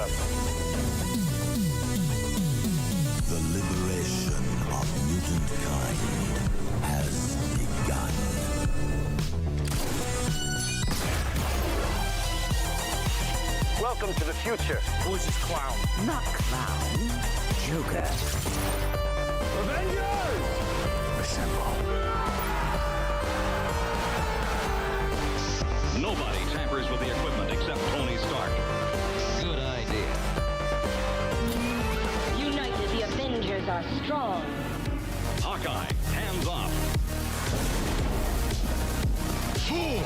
up. The liberation of mutant kind has begun. Welcome to the future. Who's this clown? Not clown, Joker. Avengers! Assemble. Nobody tampers with the equipment except Tony Stark. Good idea. United, the Avengers are strong. Hawkeye, hands off. Fool!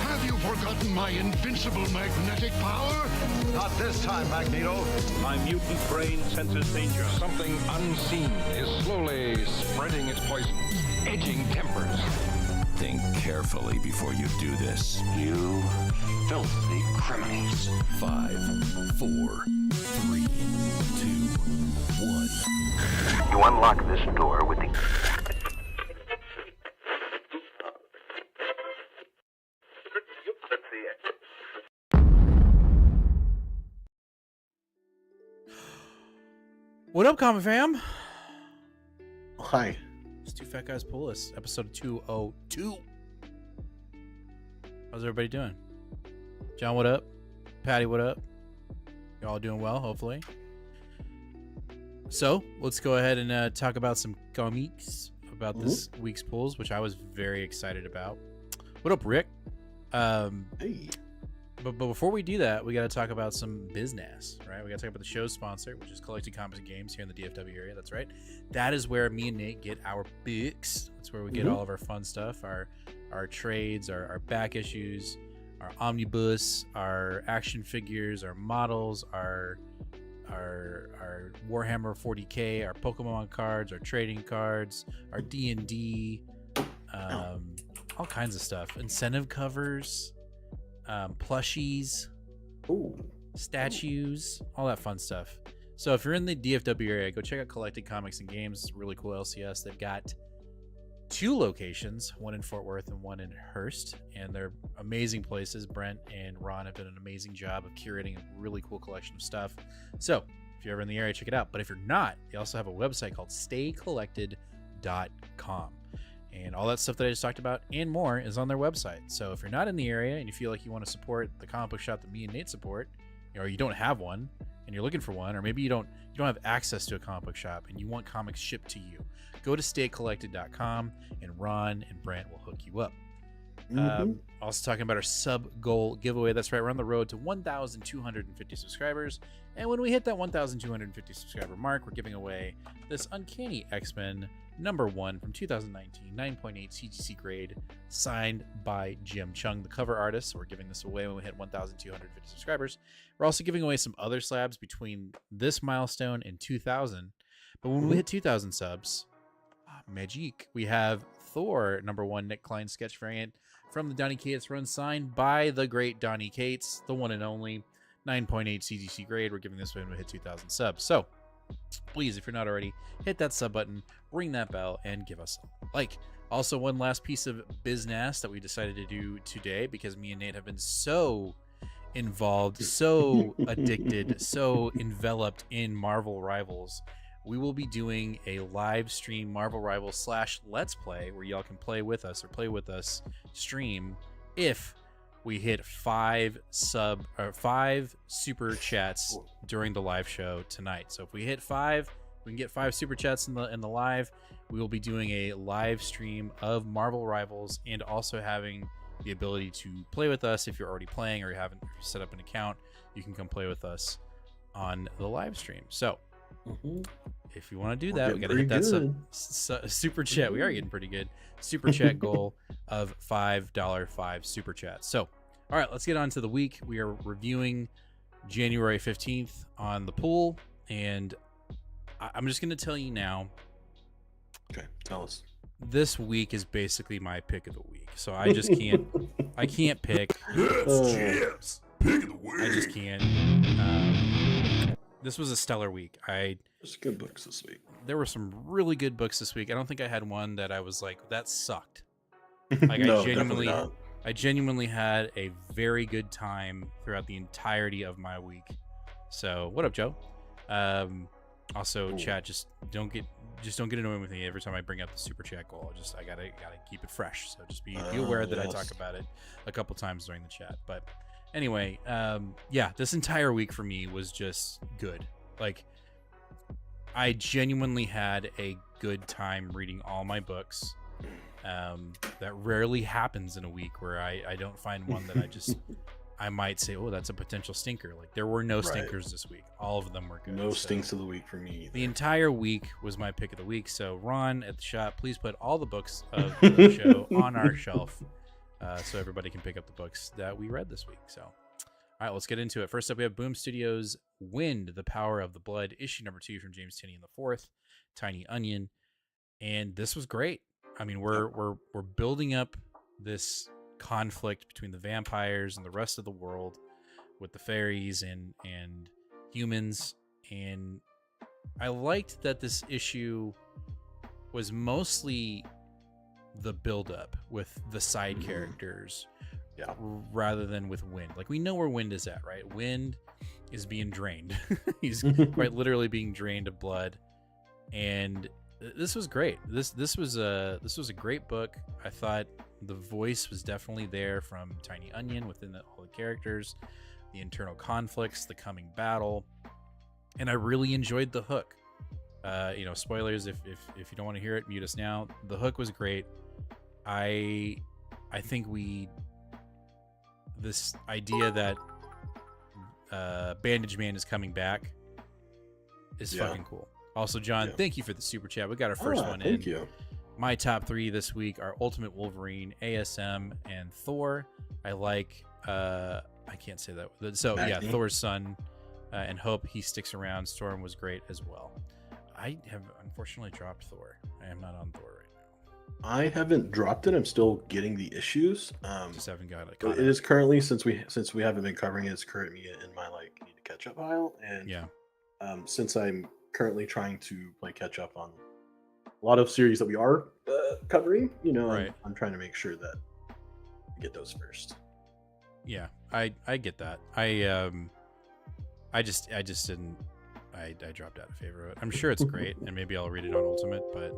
Have you forgotten my invincible magnetic power? Not this time, Magneto. My mutant brain senses danger. Something unseen is slowly spreading its poison, edging tempers. Think carefully before you do this. You filthy criminals. 5, 4, 3, 2, 1. You unlock this door with the... What up, Common Fam? Hi. It's Two Fat Guys Pull List, episode 202. How's everybody doing? John, what up? Patty, what up? You all doing well, hopefully. So, let's go ahead and talk about some comics about this week's pulls, which I was very excited about. What up, Rick? Hey. But before we do that, we got to talk about some business, right? We got to talk about the show's sponsor, which is Collected Comics and Games here in the DFW area. That's right. That is where me and Nate get our books. That's where we get all of our fun stuff, our trades, our back issues, our omnibus, our action figures, our models, our Warhammer 40K, our Pokemon cards, our trading cards, our D&D, all kinds of stuff. Incentive covers. Plushies, statues, all that fun stuff. So if you're in the DFW area, go check out Collected Comics and Games. It's really cool LCS. They've got 2 locations, one in Fort Worth and one in Hearst, and they're amazing places. Brent and Ron have done an amazing job of curating a really cool collection of stuff. So if you're ever in the area, check it out. But if you're not, they also have a website called staycollected.com. And all that stuff that I just talked about and more is on their website. So if you're not in the area and you feel like you want to support the comic book shop that me and Nate support, or you don't have one and you're looking for one, or maybe you don't have access to a comic book shop and you want comics shipped to you, go to staycollected.com and Ron and Brant will hook you up. Also talking about our sub goal giveaway. That's right, we're on the road to 1,250 subscribers, and when we hit that 1,250 subscriber mark, we're giving away this Uncanny X-Men #1 from 2019, 9.8 CGC grade, signed by Jim Chung, the cover artist. So we're giving this away when we hit 1,250 subscribers. We're also giving away some other slabs between this milestone and 2,000. But when we hit 2,000 subs, magic, we have Thor #1 Nick Klein sketch variant from the Donny Cates run, signed by the great Donny Cates, the one and only, 9.8 CGC grade. We're giving this away when we hit 2,000 subs. So please, if you're not already, hit that sub button, ring that bell, and give us a like. Also, one last piece of business that we decided to do today, because me and Nate have been so involved, so addicted, so enveloped in Marvel Rivals. We will be doing a live stream Marvel Rivals / Let's Play, where y'all can play with us stream if we hit 5 super chats during the live show tonight. So if we hit 5, we can get 5 super chats in the live. We will be doing a live stream of Marvel Rivals, and also having the ability to play with us. If you're already playing or you haven't set up an account, you can come play with us on the live stream. So if you want to do that, we got to hit that super chat. We are getting pretty good. Super chat goal of $5 super chats. So, all right, let's get on to the week. We are reviewing January 15th on the pool, and I'm just going to tell you now. Okay, tell us. This week is basically my pick of the week. So I just can't. I can't pick. Chips. Pick of the week. I just can't. This was a stellar week. There's good books this week. There were some really good books this week. I don't think I had one that I was like, that sucked. Like No, I genuinely had a very good time throughout the entirety of my week. So what up, Joe? Also, chat, just don't get annoyed with me every time I bring up the super chat goal. I gotta keep it fresh. So just be aware that I talk about it a couple times during the chat. But anyway, yeah, this entire week for me was just good. Like, I genuinely had a good time reading all my books. That rarely happens in a week where I don't find one that I might say, oh, that's a potential stinker. Like, there were no stinkers this week. All of them were good. No stinks of the week for me either. The entire week was my pick of the week. So Ron at the shop, please put all the books of the show on our shelf so everybody can pick up the books that we read this week. So, all right, let's get into it. First up, we have Boom Studios' Wind, The Power of the Blood, issue number 2 from James Tynion IV, Tiny Onion. And this was great. I mean, we're building up this conflict between the vampires and the rest of the world with the fairies and humans, and I liked that this issue was mostly the build-up with the side characters, rather than with Wind. Like, we know where Wind is at, right? Wind is being drained. He's quite literally being drained of blood, and this was great. This was a great book. I thought the voice was definitely there from Tiny Onion within all the characters, the internal conflicts, the coming battle, and I really enjoyed the hook. Spoilers if you don't want to hear it, mute us now. The hook was great. I think this idea that Bandage Man is coming back is fucking cool. Also, John, thank you for the super chat. We got our first one in. Thank you. My top 3 this week are Ultimate Wolverine, ASM, and Thor. I like, I can't say that. So, Magni. Thor's son and Hope, he sticks around. Storm was great as well. I have unfortunately dropped Thor. I am not on Thor right now. I haven't dropped it. I'm still getting the issues. Just haven't got it. It is currently, since we haven't been covering it, it's currently in my need to catch up pile. And since I'm currently trying to play catch up on a lot of series that we are covering, I'm trying to make sure that I get those first. Yeah, I get that. I just didn't. I dropped out of favor of it. I'm sure it's great, and maybe I'll read it on Ultimate, but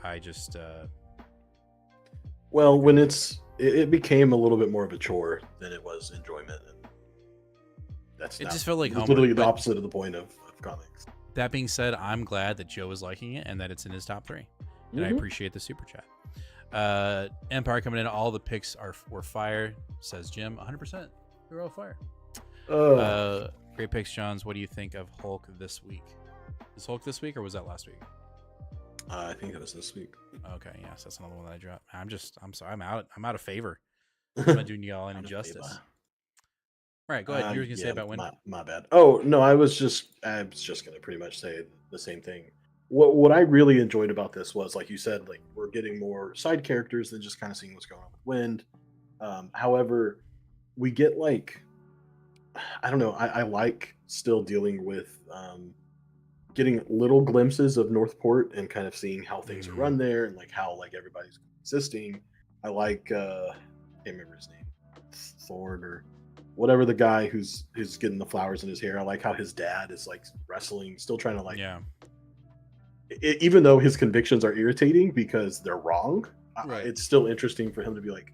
I just. Well, when it became a little bit more of a chore than it was enjoyment, and just felt like literally the opposite of the point of comics. That being said, I'm glad that Joe is liking it and that it's in his top 3. And I appreciate the super chat. Empire coming in. All the picks were fire, says Jim. 100%. They're all fire. Great picks, Johns. What do you think of Hulk this week? Is Hulk this week or was that last week? I think that was this week. Okay, yes, that's another one that I dropped. I'm sorry. I'm out of favor. I'm not doing y'all an injustice. All right, go ahead. You were going to say about Wind? My bad. Oh, no, I was just going to pretty much say the same thing. What I really enjoyed about this was, like you said, like, we're getting more side characters than just kind of seeing what's going on with Wind. However, we get, like, I don't know, I like still dealing with getting little glimpses of Northport and kind of seeing how things are run there and, like, how, like, everybody's existing. I like, I can't remember his name, Ford or whatever, the guy who's getting the flowers in his hair. I like how his dad is, like, wrestling, still trying to, like, even though his convictions are irritating because they're wrong, it's still interesting for him to be, like,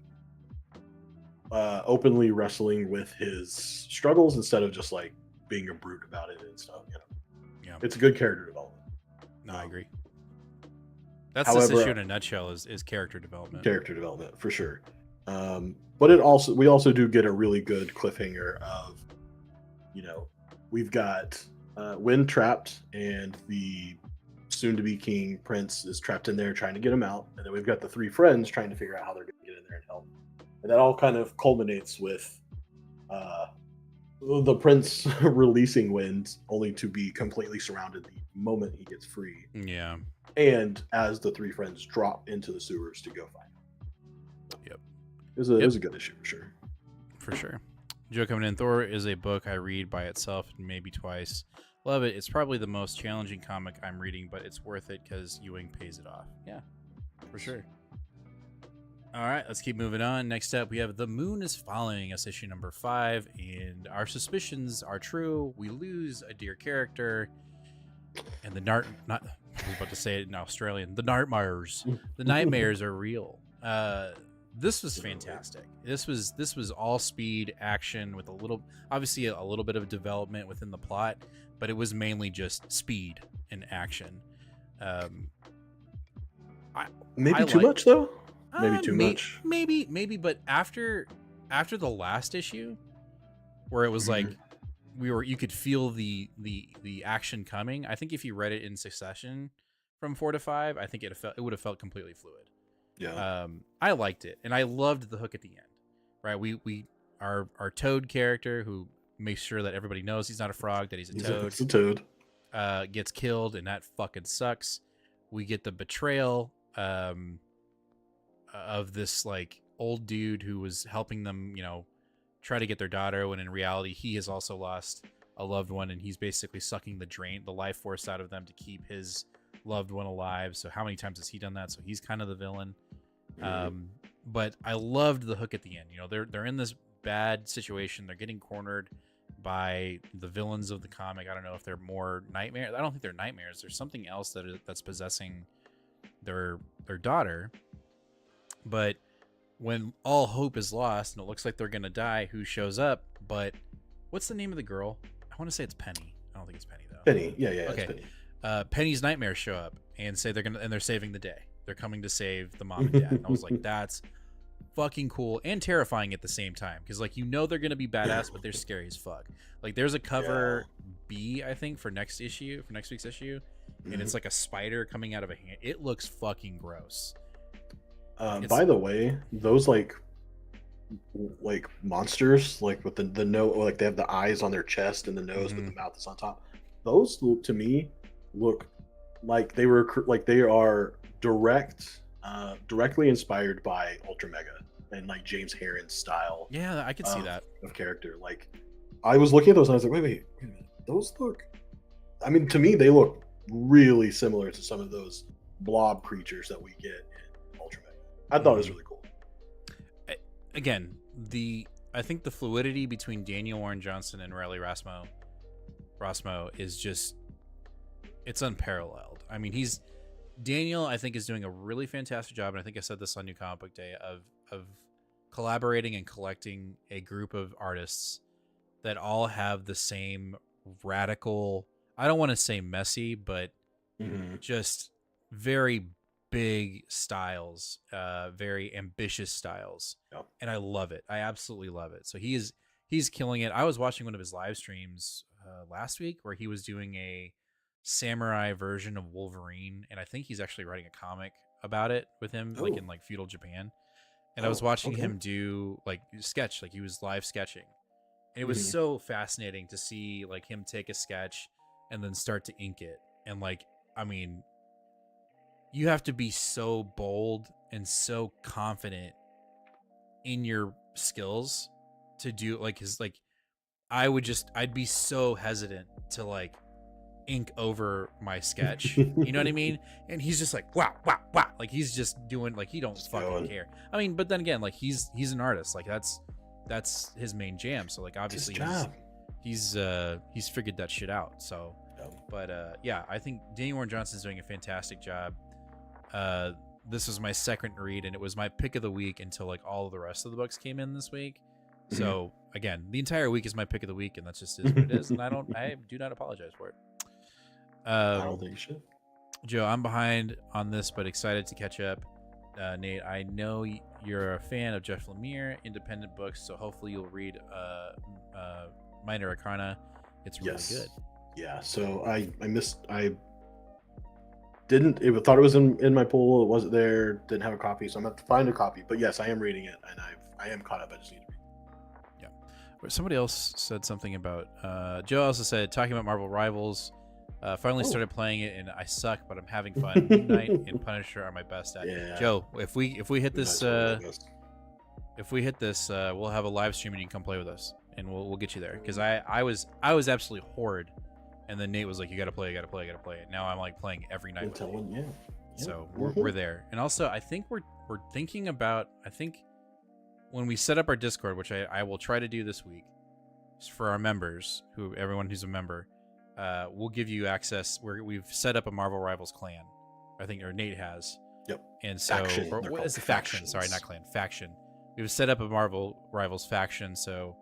openly wrestling with his struggles instead of just, like, being a brute about it and stuff. It's a good character development. No, I agree. That's this issue in a nutshell is character development. Character development for sure. But we also do get a really good cliffhanger of, we've got Wind trapped and the soon-to-be king Prince is trapped in there trying to get him out, and then we've got the 3 friends trying to figure out how they're going to get in there and help. And that all kind of culminates with the Prince releasing Wind, only to be completely surrounded the moment he gets free. Yeah. And as the 3 friends drop into the sewers to go find him. Yep. It was a good issue for sure. For sure. Joe coming in. Thor is a book I read by itself maybe twice. Love it. It's probably the most challenging comic I'm reading, but it's worth it because Ewing pays it off. Yeah, for sure. All right, let's keep moving on. Next up, we have The Moon is Following Us, issue number 5, and our suspicions are true. We lose a dear character, and the I was about to say it in Australian. The nightmares are real. This was fantastic. This was all speed action with a little bit of development within the plot, but it was mainly just speed and action. Maybe too much though. Maybe too much. Maybe, but after the last issue, where it was like you could feel the action coming. I think if you read it in succession from 4 to 5, I think it would have felt completely fluid. Yeah. I liked it, and I loved the hook at the end. Right, our Toad character, who makes sure that everybody knows he's not a frog, that he's a toad. It's a toad. Gets killed, and that fucking sucks. We get the betrayal of this like old dude who was helping them, try to get their daughter, when in reality he has also lost a loved one, and he's basically sucking the life force out of them to keep his loved one alive. So how many times has he done that? So he's kind of the villain. But I loved the hook at the end. They're in this bad situation. They're getting cornered by the villains of the comic. I don't know if they're more nightmares. I don't think they're nightmares. There's something else that's possessing their daughter. But when all hope is lost and it looks like they're gonna die, who shows up? But what's the name of the girl? I want to say it's Penny. I don't think it's Penny though. Penny, yeah. Okay. It's Penny. Penny's nightmares show up and say they're saving the day. They're coming to save the mom and dad. And I was like, that's fucking cool and terrifying at the same time, because they're gonna be badass, but they're scary as fuck. Like there's a cover B, I think, for next week's issue, and it's like a spider coming out of a hand. It looks fucking gross. By the way, those like monsters, like with the nose, like they have the eyes on their chest and the nose, but the mouth is on top. Those to me look like they are directly inspired by Ultra Mega and like James Herron's style. Yeah, I could see that of character. Like I was looking at those and I was like, wait a minute, those look. I mean, to me, they look really similar to some of those blob creatures that we get in Ultra Mega. I thought it was really cool. Again, I think the fluidity between Daniel Warren Johnson and Riley Rossmo is just, it's unparalleled. I mean, Daniel, I think, is doing a really fantastic job, and I think I said this on New Comic Book Day, of collaborating and collecting a group of artists that all have the same radical, I don't want to say messy, but just very big styles, very ambitious styles. Yep. And I love it. I absolutely love it. So he's killing it. I was watching one of his live streams last week where he was doing a samurai version of Wolverine, and I think he's actually writing a comic about it with him, like in like feudal Japan. And I was watching him do like sketch, like he was live sketching. And it was so fascinating to see like him take a sketch and then start to ink it. And like, I mean, you have to be so bold and so confident in your skills to do like his, like, I'd be so hesitant to like ink over my sketch. You know what I mean? And he's just like, wow. Like he's just doing, like, he don't fucking care. I mean, but then again, like he's an artist. Like that's his main jam. So like, obviously he's figured that shit out. So, but yeah, I think Daniel Warren Johnson's doing a fantastic job. This was my second read, and it was my pick of the week until like all of the rest of the books came in this week. So again, the entire week is my pick of the week, and that's just is what it is. And I do not apologize for it. I don't think you should. Joe, I'm behind on this, but excited to catch up. Nate, I know you're a fan of Jeff Lemire, independent books, so hopefully you'll read Minor Arcana. It's really good. Yeah, so I thought it was in my pool. It wasn't there. Didn't have a copy, so I'm going to have to find a copy. But yes, I am reading it, and I am caught up. I just need to read. Yeah. Somebody else said something about Joe also said, talking about Marvel Rivals. Finally started playing it, and I suck, but I'm having fun. Moon Knight and Punisher are my best at. Yeah. Joe, if we hit this, we'll have a live stream and you can come play with us, and we'll get you there. Because I was absolutely horrid, and then Nate was like, "You gotta play." And now I'm like playing every night. So we're there. And also, I think we're thinking about. I think when we set up our Discord, which I will try to do this week, for our members, everyone who's a member, we'll give you access. We've set up a Marvel Rivals clan, I think, or Nate has. Yep. And so, what is the faction? Sorry, not clan. Faction. We've set up a Marvel Rivals faction, so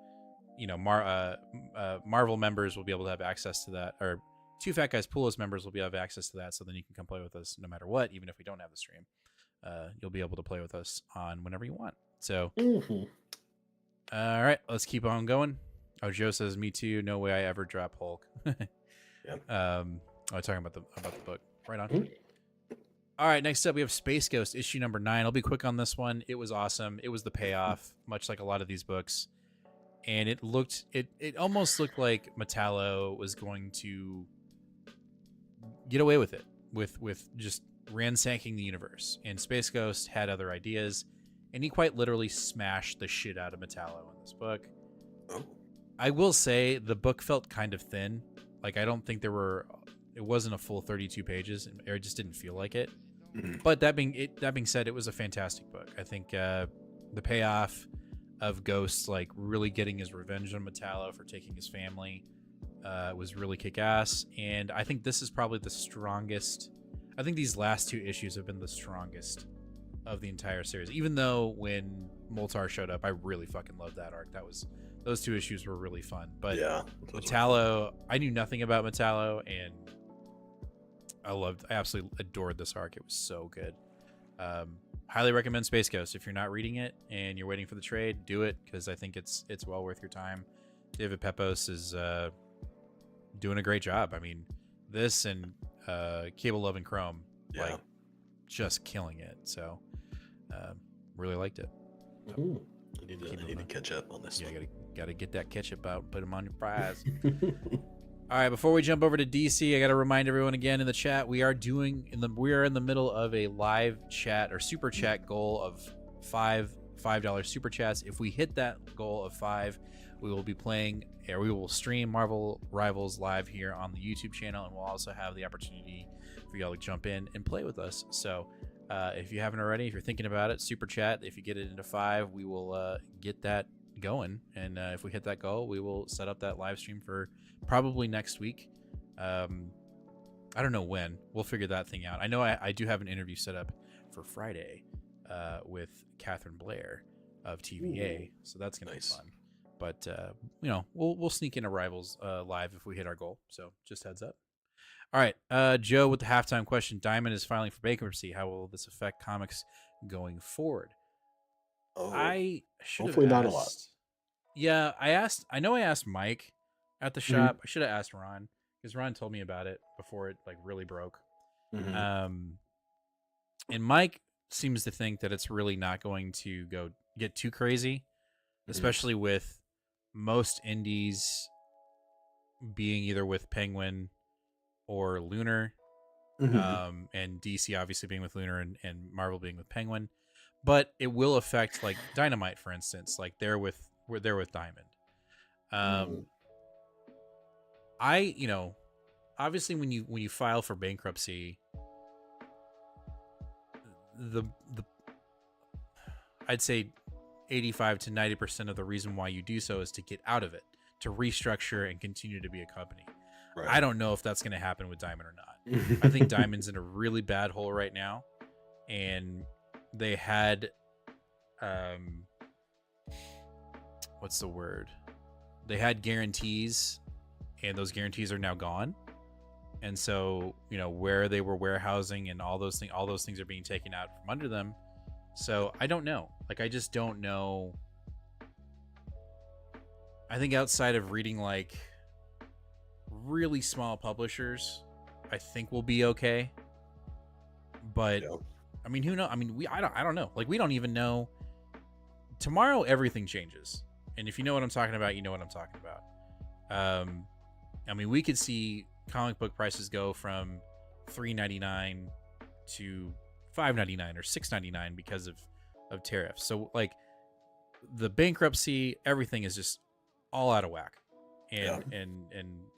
Marvel members will be able to have access to that, or Two Fat Guys Poolist members will be able to have access to that. So then you can come play with us no matter what, even if we don't have the stream. You'll be able to play with us on whenever you want. So, all right, let's keep on going. Oh, Joe says, "Me too. No way I ever drop Hulk." Talking about the book. Right on. All right, next up we have Space Ghost issue number 9. I'll be quick on this one. It was awesome. It was the payoff, much like a lot of these books, and it almost looked like Metallo was going to get away with it, with just ransacking the universe. And Space Ghost had other ideas, and he quite literally smashed the shit out of Metallo in this book. I will say the book felt kind of thin. Like, I don't think it wasn't a full 32 pages, or it just didn't feel like it. But that being said, it was a fantastic book. I think the payoff of Ghost, like, really getting his revenge on Metallo for taking his family, was really kick-ass. And I think this is probably the strongest. I think these last 2 issues have been the strongest of the entire series. Even though when Moltar showed up, I really fucking loved that arc. Those 2 issues were really fun. But yeah, Metallo, I knew nothing about Metallo, and I absolutely adored this arc. It was so good. Highly recommend Space Ghost. If you're not reading it and you're waiting for the trade, do it, because I think it's well worth your time. David Pepos is doing a great job. I mean, this and Cable Love and Chrome, like, just killing it. So really liked it. So, I need to catch up on this. Yeah, gotta get that ketchup out, put them on your fries. All right, before we jump over to DC, I got to remind everyone again in the chat, we are in the middle of a live chat or super chat goal of $5 super chats. If we hit that goal of 5, we will be playing, or we will stream Marvel Rivals live here on the YouTube channel, and we'll also have the opportunity for y'all to jump in and play with us. So if you haven't already, if you're thinking about it, super chat. If you get it into 5, we will get that going, and if we hit that goal, we will set up that live stream for probably next week. I don't know when. We'll figure that thing out. I know I do have an interview set up for Friday with Catherine Blair of TVA. So that's gonna be fun. But we'll sneak in Rivals live if we hit our goal. So just heads up. All right, Joe with the halftime question. Diamond is filing for bankruptcy. How will this affect comics going forward? I should hopefully have not a lot. Yeah, I asked Mike at the shop. I should have asked Ron, because Ron told me about it before it like really broke. And Mike seems to think that it's really not going to get too crazy, especially with most indies being either with Penguin or Lunar, and DC obviously being with Lunar and Marvel being with Penguin. But it will affect, like, Dynamite, for instance. Like, they're with Diamond. Obviously when you file for bankruptcy, the I'd say 85 to 90% of the reason why you do so is to get out of it, to restructure and continue to be a company. Right. I don't know if that's going to happen with Diamond or not. I think Diamond's in a really bad hole right now, and they had what's the word? They had guarantees, and those guarantees are now gone. And so, where they were warehousing and all those things are being taken out from under them. So I don't know. Like, I just don't know. I think outside of reading like really small publishers, I think we'll be okay. But I mean, who knows? I mean, I don't know. Like, we don't even know. Tomorrow, everything changes. And if you know what I'm talking about, you know what I'm talking about. I mean, we could see comic book prices go from $3.99 to $5.99 or $6.99 because of tariffs. So, like, the bankruptcy, everything is just all out of whack. and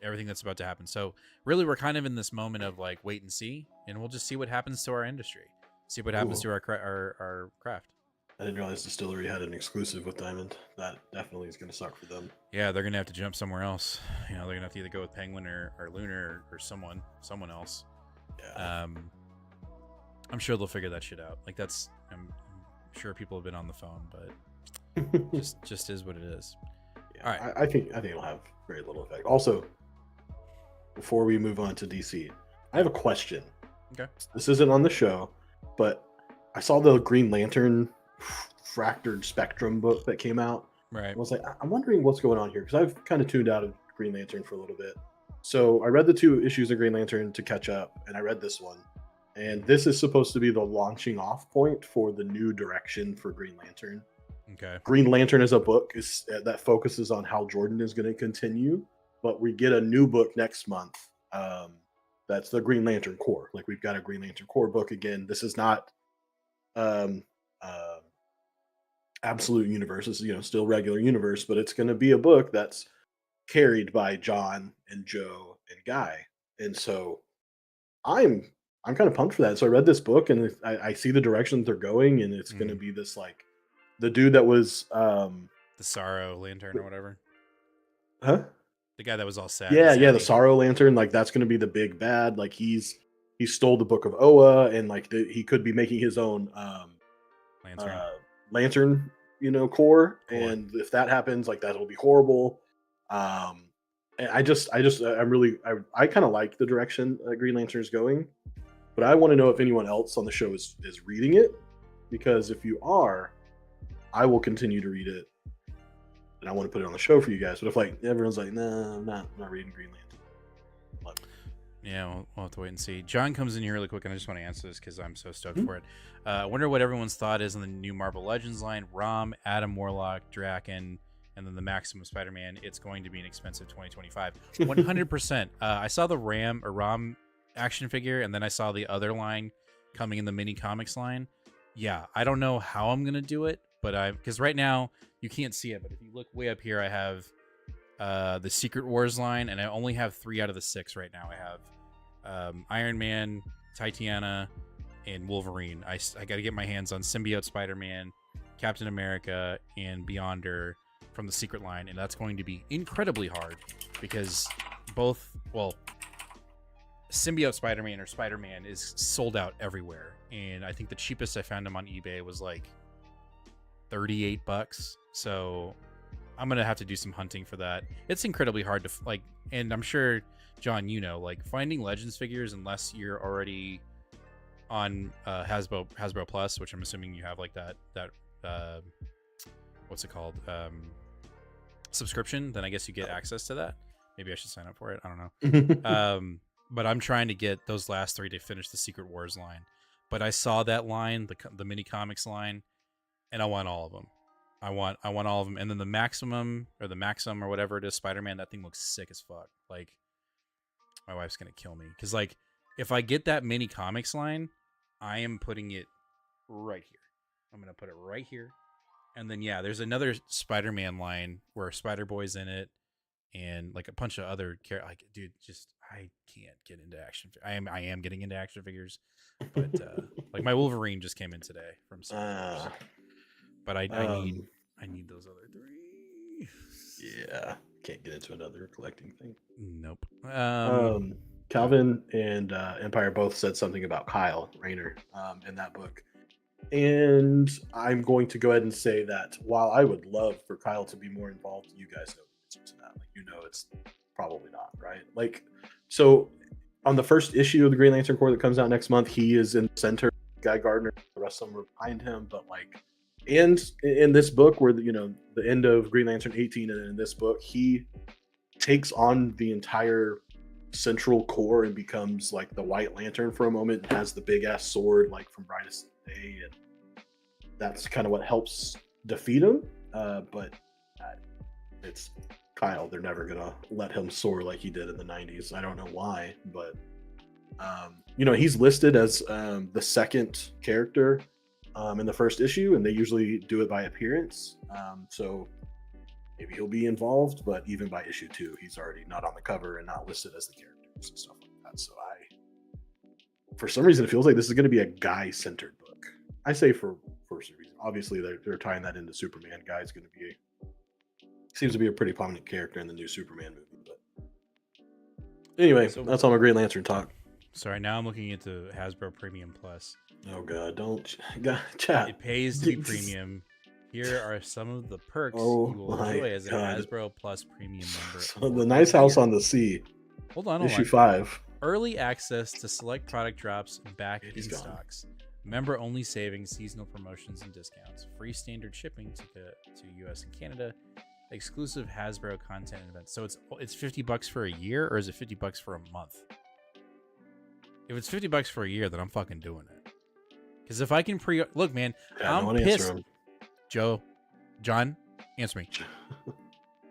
everything that's about to happen. So really, we're kind of in this moment of like wait and see, and we'll just see what happens to our industry, see what happens to our craft. I didn't realize Distillery had an exclusive with Diamond. That definitely is going to suck for them. Yeah, they're going to have to jump somewhere else. You know, they're going to have to either go with Penguin or Lunar or someone else. Yeah. I'm sure they'll figure that shit out. Like I'm sure people have been on the phone, but just is what it is. Yeah, all right. I think it'll have very little effect. Also, before we move on to DC, I have a question. Okay. This isn't on the show, but I saw the Green Lantern Fractured Spectrum book that came out. Right. I was like, I'm wondering what's going on here because I've kind of tuned out of Green Lantern for a little bit. So I read the 2 issues of Green Lantern to catch up, and I read this one. And this is supposed to be the launching off point for the new direction for Green Lantern. Okay. Green Lantern as a book that focuses on how Jordan is going to continue, but we get a new book next month. That's the Green Lantern Corps. Like we've got a Green Lantern Corps book again. This is not Absolute Universe. This is still regular universe, but it's going to be a book that's carried by John and Joe and Guy. And so I'm kind of pumped for that. So I read this book and I see the direction that they're going, and it's going to be this like the dude that was the Sorrow Lantern or whatever. Huh? The guy that was all sad. Yeah, the Sorrow Lantern. Like that's going to be the big bad. Like he stole the Book of Oa, and like he could be making his own lantern, core. And if that happens, like that'll be horrible. And I kind of like the direction Green Lantern is going, but I want to know if anyone else on the show is reading it, because if you are, I will continue to read it, and I want to put it on the show for you guys. But if like everyone's like, nah, I'm not reading Green Lantern. Yeah, we'll have to wait and see. John comes in here really quick, and I just want to answer this because I'm so stoked for it. I wonder what everyone's thought is on the new Marvel Legends line. Rom, Adam Warlock, Draken, and then the Maximum Spider-Man. It's going to be an expensive 2025. 100%. I saw the Rom action figure, and then I saw the other line coming in the mini comics line. Yeah, I don't know how I'm going to do it, but because right now you can't see it, but if you look way up here, I have the Secret Wars line, and I only have 3 out of the 6 right now. I have Iron Man, Titania, and Wolverine. I got to get my hands on Symbiote Spider-Man, Captain America, and Beyonder from the Secret line, and that's going to be incredibly hard because Symbiote Spider-Man or Spider-Man is sold out everywhere, and I think the cheapest I found him on eBay was like $38. So I'm gonna have to do some hunting for that. It's incredibly hard to and I'm sure John, finding Legends figures, unless you're already on Hasbro Plus, which I'm assuming you have, like that what's it called, subscription, then I guess you get access to that. Maybe I should sign up for it. I don't know. But I'm trying to get those last 3 to finish the Secret Wars line. But I saw that line, the mini comics line, and I want all of them. I want all of them. And then the Maxim or whatever it is, Spider-Man, that thing looks sick as fuck. Like, my wife's gonna kill me because if I get that mini comics line, I am putting it right here. I'm gonna put it right here. And then there's another Spider-Man line where Spider-Boy's in it, and like a bunch of other characters. Dude, I can't get into action. I am getting into action figures, but like my Wolverine just came in today from Secret Wars. But I need those other 3. Yeah, can't get into another collecting thing. Nope. Calvin and Empire both said something about Kyle Rayner in that book, and I'm going to go ahead and say that while I would love for Kyle to be more involved, you guys know the answer to that. It's probably not, right? So on the first issue of the Green Lantern Corps that comes out next month, he is in the center. Guy Gardner, the rest of them are behind him, but and in this book, where the end of Green Lantern 18, and in this book, he takes on the entire Central Corps and becomes like the White Lantern for a moment, and has the big ass sword from Brightest Day, and that's kind of what helps defeat him. But it's Kyle. They're never gonna let him soar like he did in the 90s. I don't know why, but he's listed as the second character in the first issue, and they usually do it by appearance. So maybe he'll be involved, but even by issue 2, he's already not on the cover and not listed as the characters and stuff like that. So for some reason, it feels like this is going to be a guy-centered book. I say for some reason. Obviously, they're tying that into Superman. Guy's going to be seems to be a pretty prominent character in the new Superman movie. But anyway, that's all my Green Lantern talk. Sorry, now I'm looking into Hasbro Premium Plus. Oh God, don't chat. It pays to be premium. Here are some of the perks you will enjoy as a Hasbro Plus Premium member. So the Nice House on the Sea. Hold on. Issue 5. Early access to select product drops and back in stocks. Member-only savings, seasonal promotions, and discounts. Free standard shipping to US and Canada. Exclusive Hasbro content and events. So it's $50 for a year, or is it $50 for a month? If it's $50 for a year, then I'm fucking doing it. Because if I can look, man, I'm pissed. John, answer me.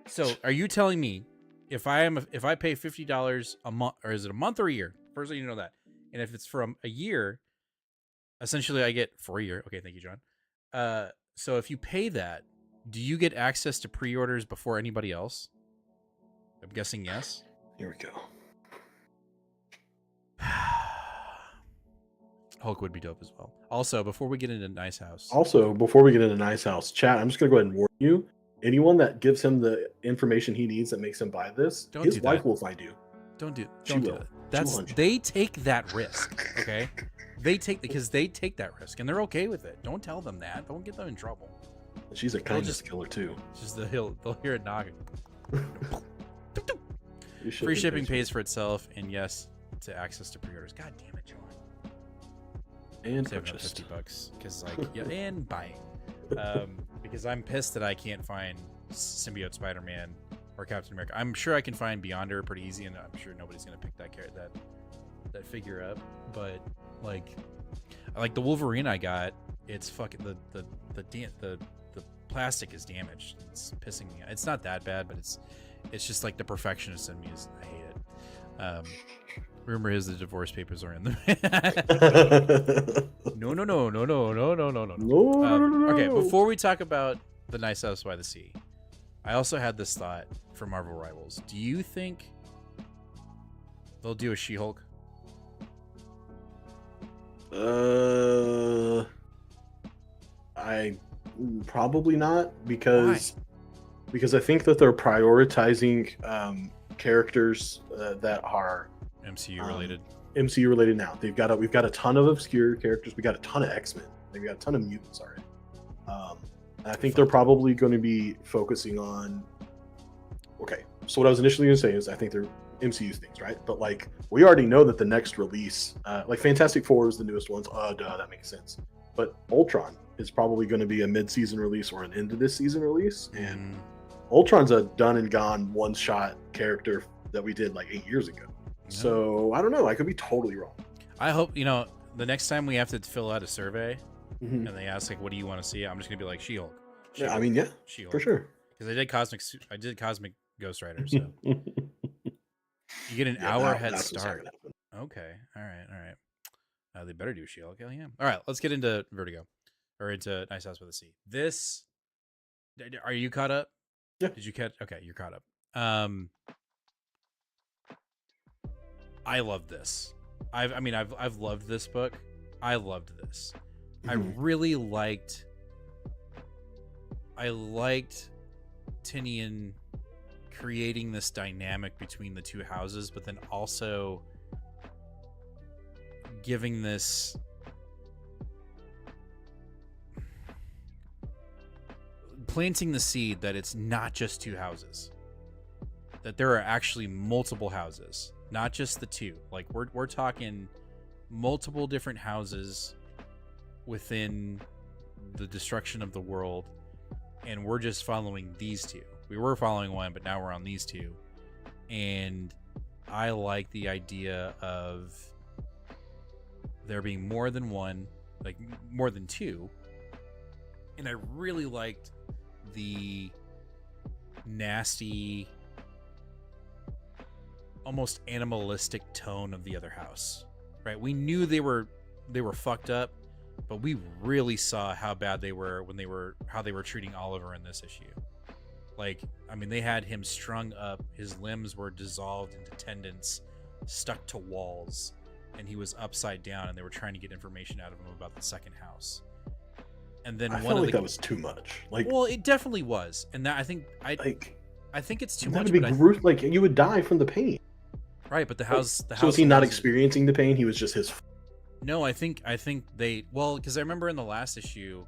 So, are you telling me if I pay $50 a month, or is it a month or a year? First, you know that. And if it's from a year, essentially I get for a year. Okay, thank you, John. So if you pay that, do you get access to pre-orders before anybody else? I'm guessing yes. Here we go. Hulk would be dope as well. Also, before we get into Nice House. Chat, I'm just going to go ahead and warn you. Anyone that gives him the information he needs that makes him buy this, his wife will find you. Don't do that. They take that risk, okay? They take that risk, and they're okay with it. Don't tell them that. Don't get them in trouble. She's a kindness killer too. Just they'll hear it knocking. Free shipping pays for itself, and yes, to access to pre-orders. God damn it, John. And saving up $50 because and buying. Because I'm pissed that I can't find Symbiote Spider-Man or Captain America. I'm sure I can find Beyonder pretty easy, and I'm sure nobody's gonna pick that figure up. But like the Wolverine I got, it's fucking the plastic is damaged. It's pissing me. It's not that bad, but it's just like the perfectionist in me I hate it. Rumor is the divorce papers are in there. No. Okay, before we talk about the Nice House by the Sea, I also had this thought for Marvel Rivals. Do you think they'll do a She-Hulk? I probably not because I think that they're prioritizing characters that are MCU related. MCU related now. We've got a ton of obscure characters. We got a ton of X-Men. We got a ton of mutants already. I think they're probably going to be focusing on. Okay, so what I was initially going to say is I think they're MCU things, right? But like we already know that the next release, like Fantastic Four is the newest ones. That makes sense. But Ultron is probably going to be a mid-season release or an end of this season release, and Ultron's a done and gone one-shot character that we did like 8 years ago. So I don't know. I could be totally wrong. I hope the next time we have to fill out a survey and they ask like, "What do you want to see?" I'm just gonna be like She-Hulk. Yeah, I mean, yeah, She-Hulk. For sure. Because I did Cosmic Ghost Rider, so you get an hour head start. Okay, all right. They better do She-Hulk. Hell yeah. All right, let's get into Vertigo or into Nice House by the Sea. Are you caught up? Yeah. Did you catch? Okay, you're caught up. I love this. I've loved this book. I loved this. I really liked Tinian creating this dynamic between the two houses, but then also giving this planting the seed that it's not just two houses, that there are actually multiple houses, not just the two. Like we're talking multiple different houses within the destruction of the world, and we're just following these two. We were following one, but now we're on these two. And I like the idea of there being more than one, like more than two. And I really liked the nasty, almost animalistic tone of the other house, right? We knew they were fucked up, but we really saw how bad they were how they were treating Oliver in this issue. Like, I mean, they had him strung up, his limbs were dissolved into tendons, stuck to walls, and he was upside down, and they were trying to get information out of him about the second house. And then I felt like that was too much. Like, well, it definitely was, and that I think it's too much. That would be like you would die from the pain. Right, but the house. So was he not experiencing the pain? He was just his. No, I think because I remember in the last issue,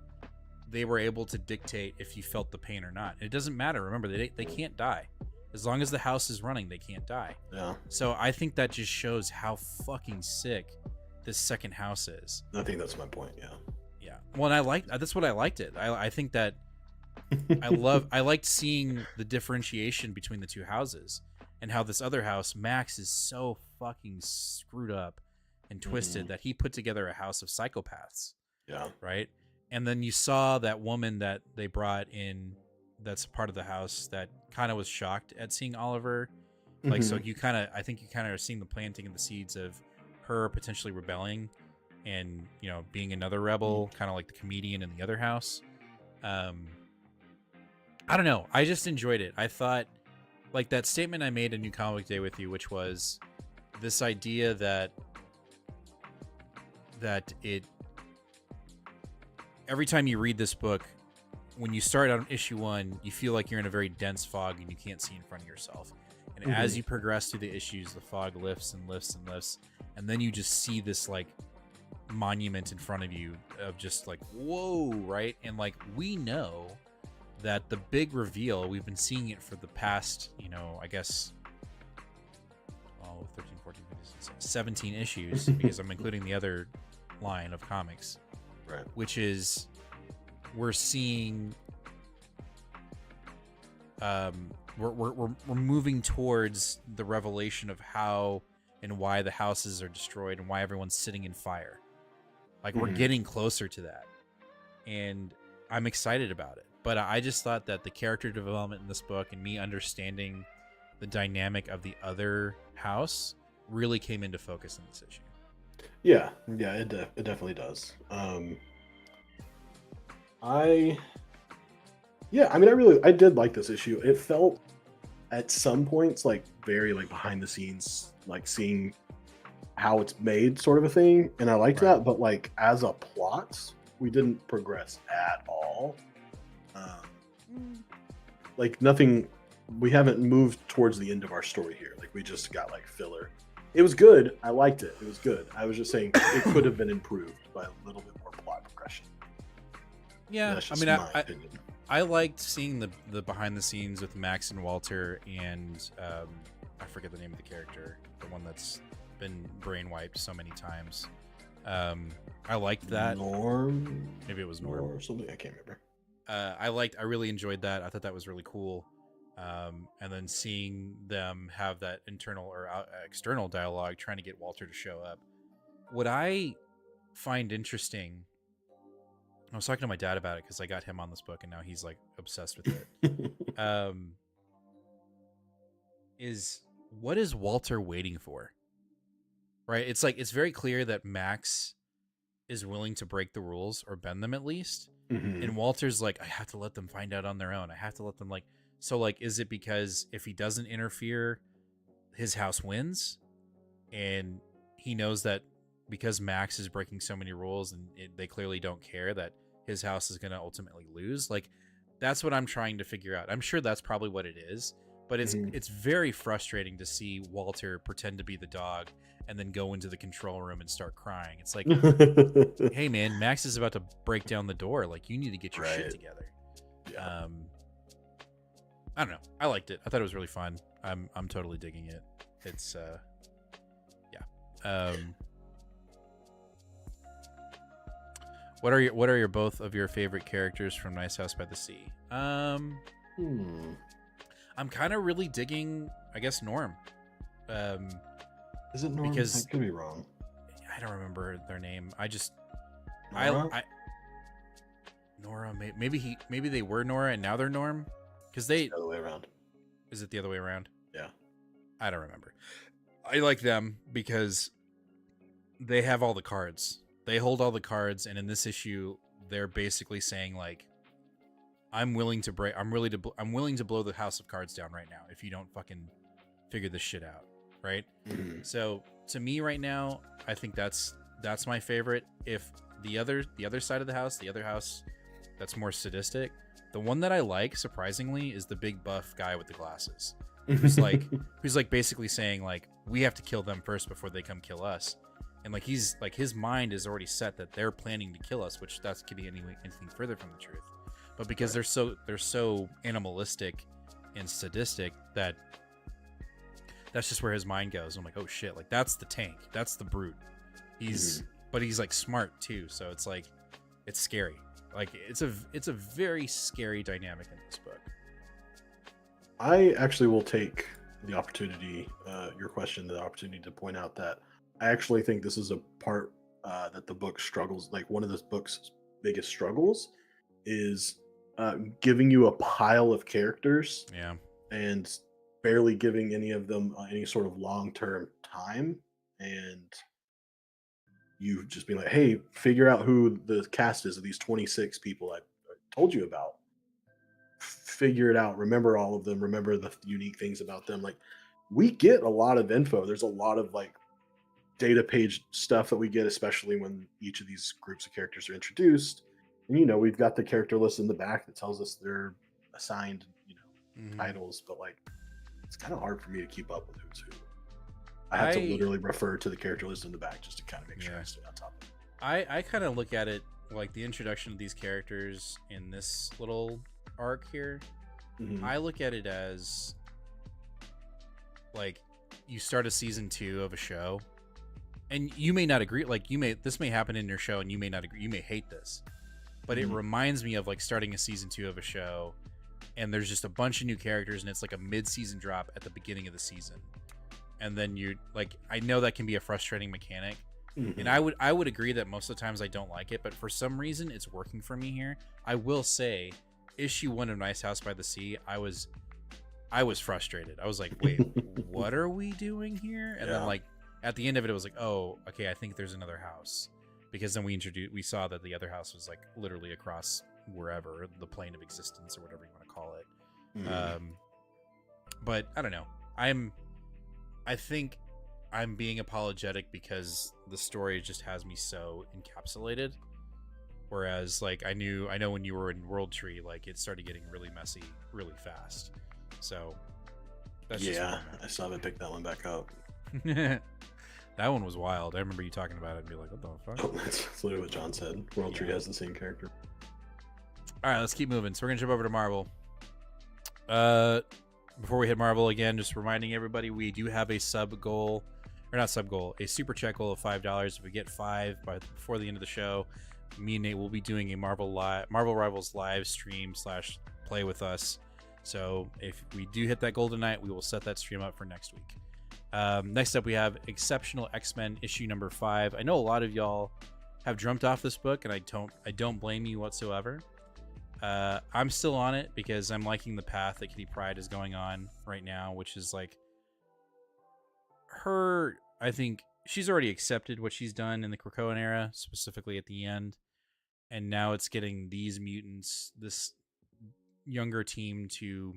they were able to dictate if you felt the pain or not. It doesn't matter. Remember, they can't die. As long as the house is running, they can't die. Yeah. So I think that just shows how fucking sick this second house is. I think that's my point. Yeah. Yeah. Well, and that's what I liked it. I think that I liked seeing the differentiation between the two houses and how this other house, Max, is so fucking screwed up and twisted that he put together a house of psychopaths. Yeah. Right. And then you saw that woman that they brought in that's part of the house that kind of was shocked at seeing Oliver. Like, so I think you kind of are seeing the planting of the seeds of her potentially rebelling and, you know, being another rebel, kind of like the comedian in the other house. I don't know. I just enjoyed it. I thought, like, that statement I made in New Comic Day with you, which was this idea that it, every time you read this book, when you start on issue 1, you feel like you're in a very dense fog and you can't see in front of yourself. And as you progress through the issues, the fog lifts and lifts and lifts. And then you just see this, like, monument in front of you of just like, whoa, right? And, like, we know that the big reveal, we've been seeing it for the past, you know, I guess, 13, 14, 15, 17 issues, because I'm including the other line of comics. Right. Which is, we're seeing, we're moving towards the revelation of how and why the houses are destroyed and why everyone's sitting in fire. Like, we're getting closer to that, and I'm excited about it. But I just thought that the character development in this book and me understanding the dynamic of the other house really came into focus in this issue. Yeah, it definitely does. I did like this issue. It felt at some points like very like behind the scenes, like seeing how it's made sort of a thing, and I liked that. But like as a plot, we didn't progress at all. Like nothing. We haven't moved towards the end of our story here. Like we just got like filler. It was good. I liked it. It was good. I was just saying it could have been improved by a little bit more plot progression. Yeah, I mean, I liked seeing the behind the scenes with Max and Walter and I forget the name of the character, the one that's been brain wiped so many times. I liked that. Norm? Maybe it was Norm or something. I can't remember. I really enjoyed that. I thought that was really cool. And then seeing them have that internal or external dialogue trying to get Walter to show up. What I find interesting, I was talking to my dad about it because I got him on this book and now he's like obsessed with it. Is what is Walter waiting for? Right? It's like, it's very clear that Max is willing to break the rules or bend them at least. And Walter's like, I have to let them find out on their own. I have to let them like, so like, is it because if he doesn't interfere, his house wins? And he knows that because Max is breaking so many rules and they clearly don't care, that his house is going to ultimately lose. Like, that's what I'm trying to figure out. I'm sure that's probably what it is, but it's very frustrating to see Walter pretend to be the dog and then go into the control room and start crying. It's like, hey man, Max is about to break down the door. Like, you need to get your shit together. Yeah. I don't know. I liked it. I thought it was really fun. I'm totally digging it. It's yeah. What are your both of your favorite characters from Nice House by the Sea? I'm kind of really digging, I guess, Norm. Is it Norm? Because I could be wrong. I don't remember their name. Nora? I Nora. Maybe they were Nora and now they're Norm. Because the other way around. Is it the other way around? Yeah. I don't remember. I like them because they have all the cards. They hold all the cards, and in this issue, they're basically saying like, I'm willing to break. I'm willing to blow the house of cards down right now if you don't fucking figure this shit out, right? Mhm. So to me right now, I think that's my favorite. If the other side of the house, the other house that's more sadistic, the one that I like surprisingly is the big buff guy with the glasses, who's like basically saying like we have to kill them first before they come kill us, and like he's like his mind is already set that they're planning to kill us, which that could be anything further from the truth. But because they're so animalistic and sadistic that that's just where his mind goes. I'm like, oh shit, like that's the tank, that's the brute. But he's like smart too, so it's like it's scary. Like it's a very scary dynamic in this book. I actually will take the opportunity, the opportunity to point out that I actually think this is a part that the book struggles. Like one of this book's biggest struggles is giving you a pile of characters, and barely giving any of them any sort of long-term time, and you just be like, hey, figure out who the cast is of these 26 people I told you about. Figure it out. Remember all of them. Remember the unique things about them. Like, we get a lot of info. There's a lot of like data page stuff that we get, especially when each of these groups of characters are introduced. And we've got the character list in the back that tells us they're assigned, titles, but like it's kind of hard for me to keep up with who's who. I have to literally refer to the character list in the back just to kind of make sure I stay on top of it. I kind of look at it like the introduction of these characters in this little arc here. I look at it as like you start a season 2 of a show, and you may not agree. Like this may happen in your show, and you may not agree. You may hate this, but it reminds me of like starting a season 2 of a show, and there's just a bunch of new characters, and it's like a mid-season drop at the beginning of the season. And then you like, I know that can be a frustrating mechanic, and I would agree that most of the times I don't like it, but for some reason it's working for me here. I will say, issue 1 of Nice House by the Sea, I was frustrated. I was like, wait, what are we doing here? And then like at the end of it, it was like, oh, okay, I think there's another house, because then we saw that the other house was like literally across wherever, the plane of existence or whatever you want to call it. But I don't know. I think I'm being apologetic because the story just has me so encapsulated. Whereas, like, I know when you were in World Tree, like, it started getting really messy really fast. So, that's I still haven't picked that one back up. That one was wild. I remember you talking about it and be like, what the fuck? Oh, that's literally what John said. World Tree has the same character. All right, let's keep moving. So we're gonna jump over to Marvel. Before we hit Marvel again, just reminding everybody, we do have a a super chat goal of $5. If we get 5 before the end of the show, me and Nate will be doing a Marvel Rivals live stream / play with us. So if we do hit that goal tonight, we will set that stream up for next week. Next up, we have Exceptional X-Men issue number 5. I know a lot of y'all have dreamt off this book, and I don't blame you whatsoever. I'm still on it because I'm liking the path that Kitty Pryde is going on right now, which is like I think she's already accepted what she's done in the Krakoan era, specifically at the end, and now it's getting these mutants, this younger team, to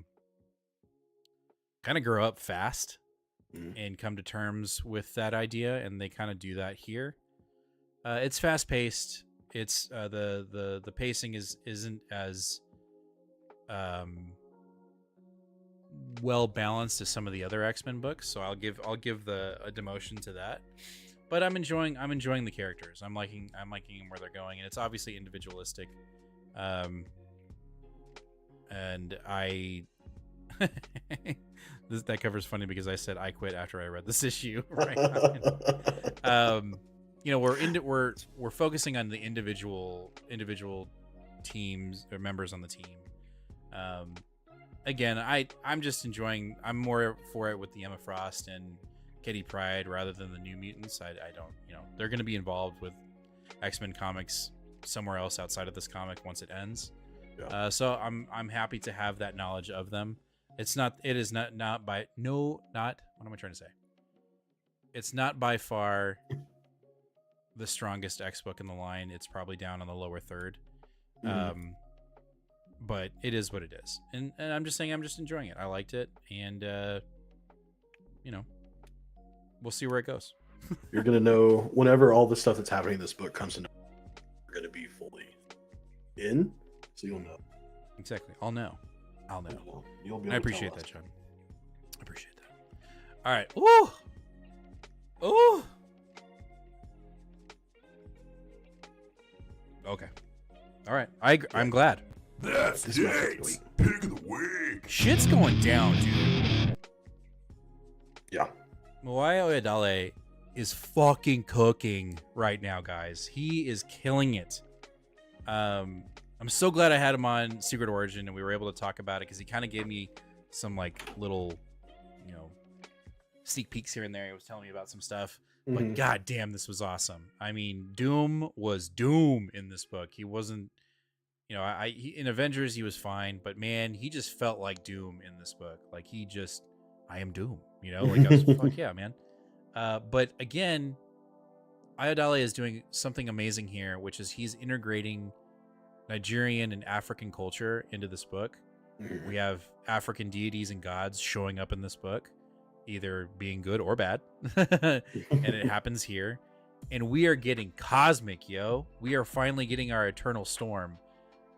kind of grow up fast and come to terms with that idea, and they kind of do that here. It's fast paced. It's the pacing isn't as well balanced as some of the other X-Men books, so I'll give a demotion to that. But I'm enjoying the characters. I'm liking where they're going, and it's obviously individualistic. And I that cover's funny because I said I quit after I read this issue. Right. We're focusing on the individual teams or members on the team. Again, I'm just enjoying. I'm more for it with the Emma Frost and Kitty Pryde rather than the New Mutants. I don't, they're going to be involved with X-Men comics somewhere else outside of this comic once it ends. Yeah. So I'm happy to have that knowledge of them. It's not by far the strongest X book in the line. It's probably down on the lower third. but it is what it is. And I'm just saying, I'm just enjoying it. I liked it, and you know, we'll see where it goes. You're gonna know whenever all the stuff that's happening in this book comes into. You're gonna be fully in, so you'll know. Exactly. I'll know. You'll be able I to appreciate tell that, us. John. I appreciate that. All right. Ooh. Ooh. Okay. All right. I'm glad. That's This is my favorite Dates. week. Pick of the week. Shit's going down, dude. Yeah. Moayo Adale is fucking cooking right now, guys. He is killing it. I'm so glad I had him on Secret Origin and we were able to talk about it because he kind of gave me some like little, you know, sneak peeks here and there. He was telling me about some stuff. But god damn, this was awesome. I mean, Doom was Doom in this book. He wasn't, you know, in Avengers he was fine, but man, he just felt like Doom in this book. Like he just, I am Doom, you know? Like I was fuck yeah, man. But again, Ayodele is doing something amazing here, which is he's integrating Nigerian and African culture into this book. We have African deities and gods showing up in this book, either being good or bad. And it happens here. And we are getting cosmic, yo. We are finally getting our Eternal Storm.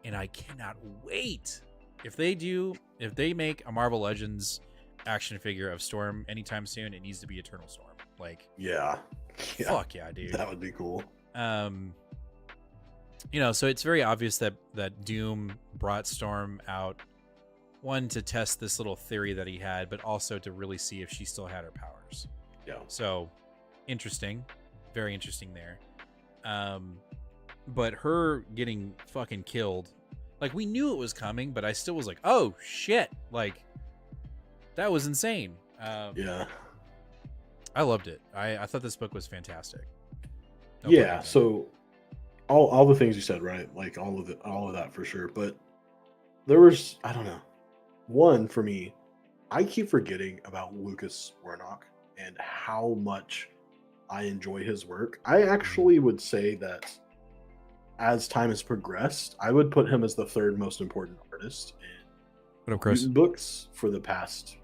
And I cannot wait. If they make a Marvel Legends action figure of Storm anytime soon, it needs to be Eternal Storm. Like, yeah. Fuck yeah, dude. That would be cool. You know, so it's very obvious that Doom brought Storm out, one, to test this little theory that he had, but also to really see if she still had her powers. Yeah. So interesting. Very interesting there. But her getting fucking killed, like, we knew it was coming, but I still was like, oh shit, like, that was insane. Yeah. I loved it. I thought this book was fantastic. Yeah, so all the things you said, right? Like all of that for sure. But there was, I don't know. One, for me, I keep forgetting about Lucas Wernock and how much I enjoy his work. I actually would say that as time has progressed, I would put him as the third most important artist in mutant books for the past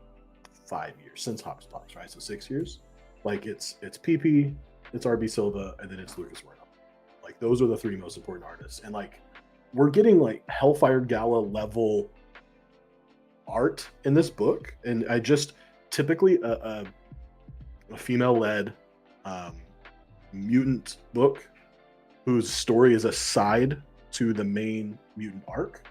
5 years, since Hopspox, right? So 6 years. Like it's PP, it's RB Silva, and then it's Lucas Wernock. Like those are the three most important artists. And like we're getting like Hellfire Gala level art in this book. And I just typically a female-led mutant book whose story is a side to the main mutant arc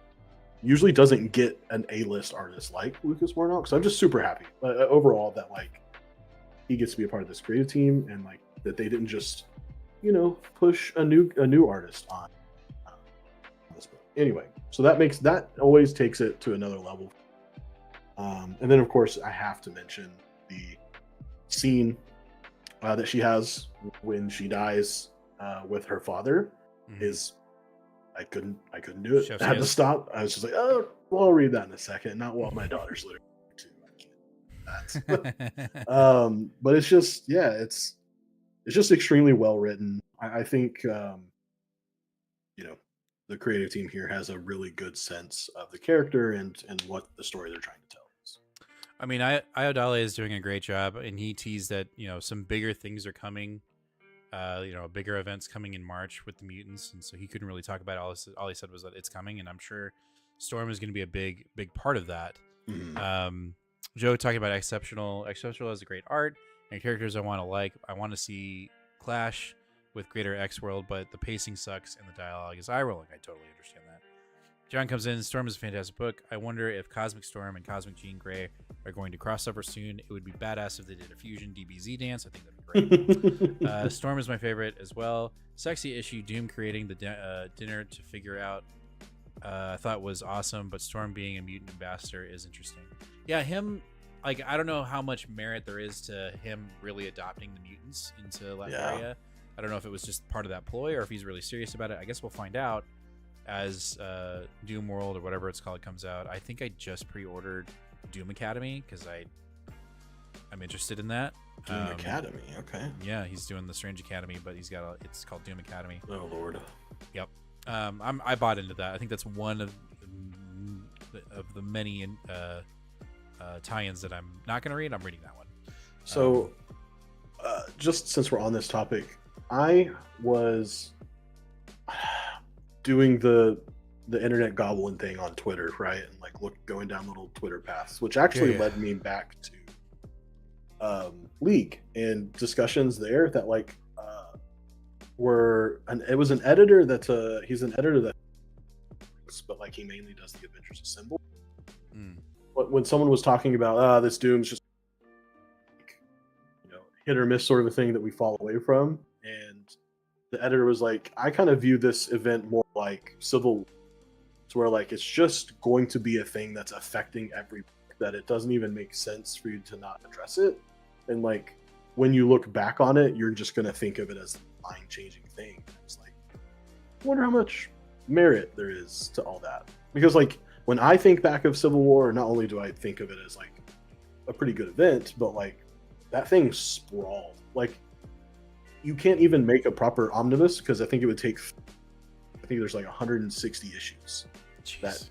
usually doesn't get an A-list artist like Lucas Wernock. So I'm just super happy overall that like he gets to be a part of this creative team and like that they didn't just, you know, push a new artist on this book. Anyway, so that always takes it to another level. And then of course I have to mention the scene that she has when she dies with her father. Is I couldn't do it. Chef's I had to kiss. stop. I was just like, oh, well, I'll read that in a second. Not while my daughter's littering too. I can't do that. But it's just, yeah, it's just extremely well written. I think you know, the creative team here has a really good sense of the character and what the story they're trying to tell is. I mean, Ayodele is doing a great job, and he teased that, you know, some bigger things are coming. You know, bigger events coming in March with the mutants, and so he couldn't really talk about it. All he said was that it's coming, and I'm sure Storm is going to be a big part of that. Joe talking about Exceptional has a great art and characters I want to like. I want to see clash with Greater X World, but the pacing sucks and the dialogue is eye rolling. I totally understand that. John comes in. Storm is a fantastic book. I wonder if Cosmic Storm and Cosmic Jean Grey are going to cross over soon. It would be badass if they did a fusion DBZ dance. I think that'd be great. Storm is my favorite as well. Sexy issue Doom creating the dinner to figure out. I thought was awesome, but Storm being a mutant ambassador is interesting. Yeah, him. Like, I don't know how much merit there is to him really adopting the mutants into Latveria. I don't know if it was just part of that ploy or if he's really serious about it. I guess we'll find out as Doom World or whatever it's called comes out. I think I just pre-ordered Doom Academy because I'm interested in that. Doom Academy, okay. Yeah, he's doing the Strange Academy, but it's called Doom Academy. Oh Lord. Yep. I bought into that. I think that's one of of the many tie-ins that I'm not going to read, I'm reading that one. So, just since we're on this topic, I was doing the internet goblin thing on Twitter, right? And like going down little Twitter paths, which actually led me back to League and discussions there that like it was an editor he's an editor that, but like he mainly does the Adventures of Symbol. But when someone was talking about this Doom's just hit or miss sort of a thing that we fall away from, and the editor was like, I kind of view this event more like Civil War, to where like it's just going to be a thing that's affecting every, that it doesn't even make sense for you to not address it, and like when you look back on it, you're just gonna think of it as a mind-changing thing. It's like, I wonder how much merit there is to all that, because like when I think back of Civil War, not only do I think of it as like a pretty good event, but like that thing sprawled. Like you can't even make a proper omnibus, because I think there's like 160 issues. Jeez. That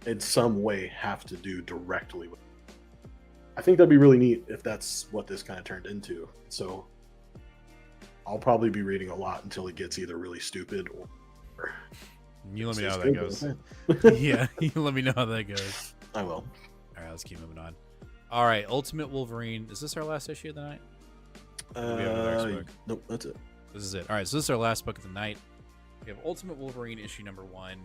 in some way have to do directly with it. I think that'd be really neat if that's what this kind of turned into. So I'll probably be reading a lot until it gets either really stupid or you let me know how that goes. Yeah, you let me know how that goes. I will. All right, let's keep moving on. All right, Ultimate Wolverine. Is this our last issue of the night? Nope, that's it. This is it. All right, so this is our last book of the night. We have Ultimate Wolverine issue number 1.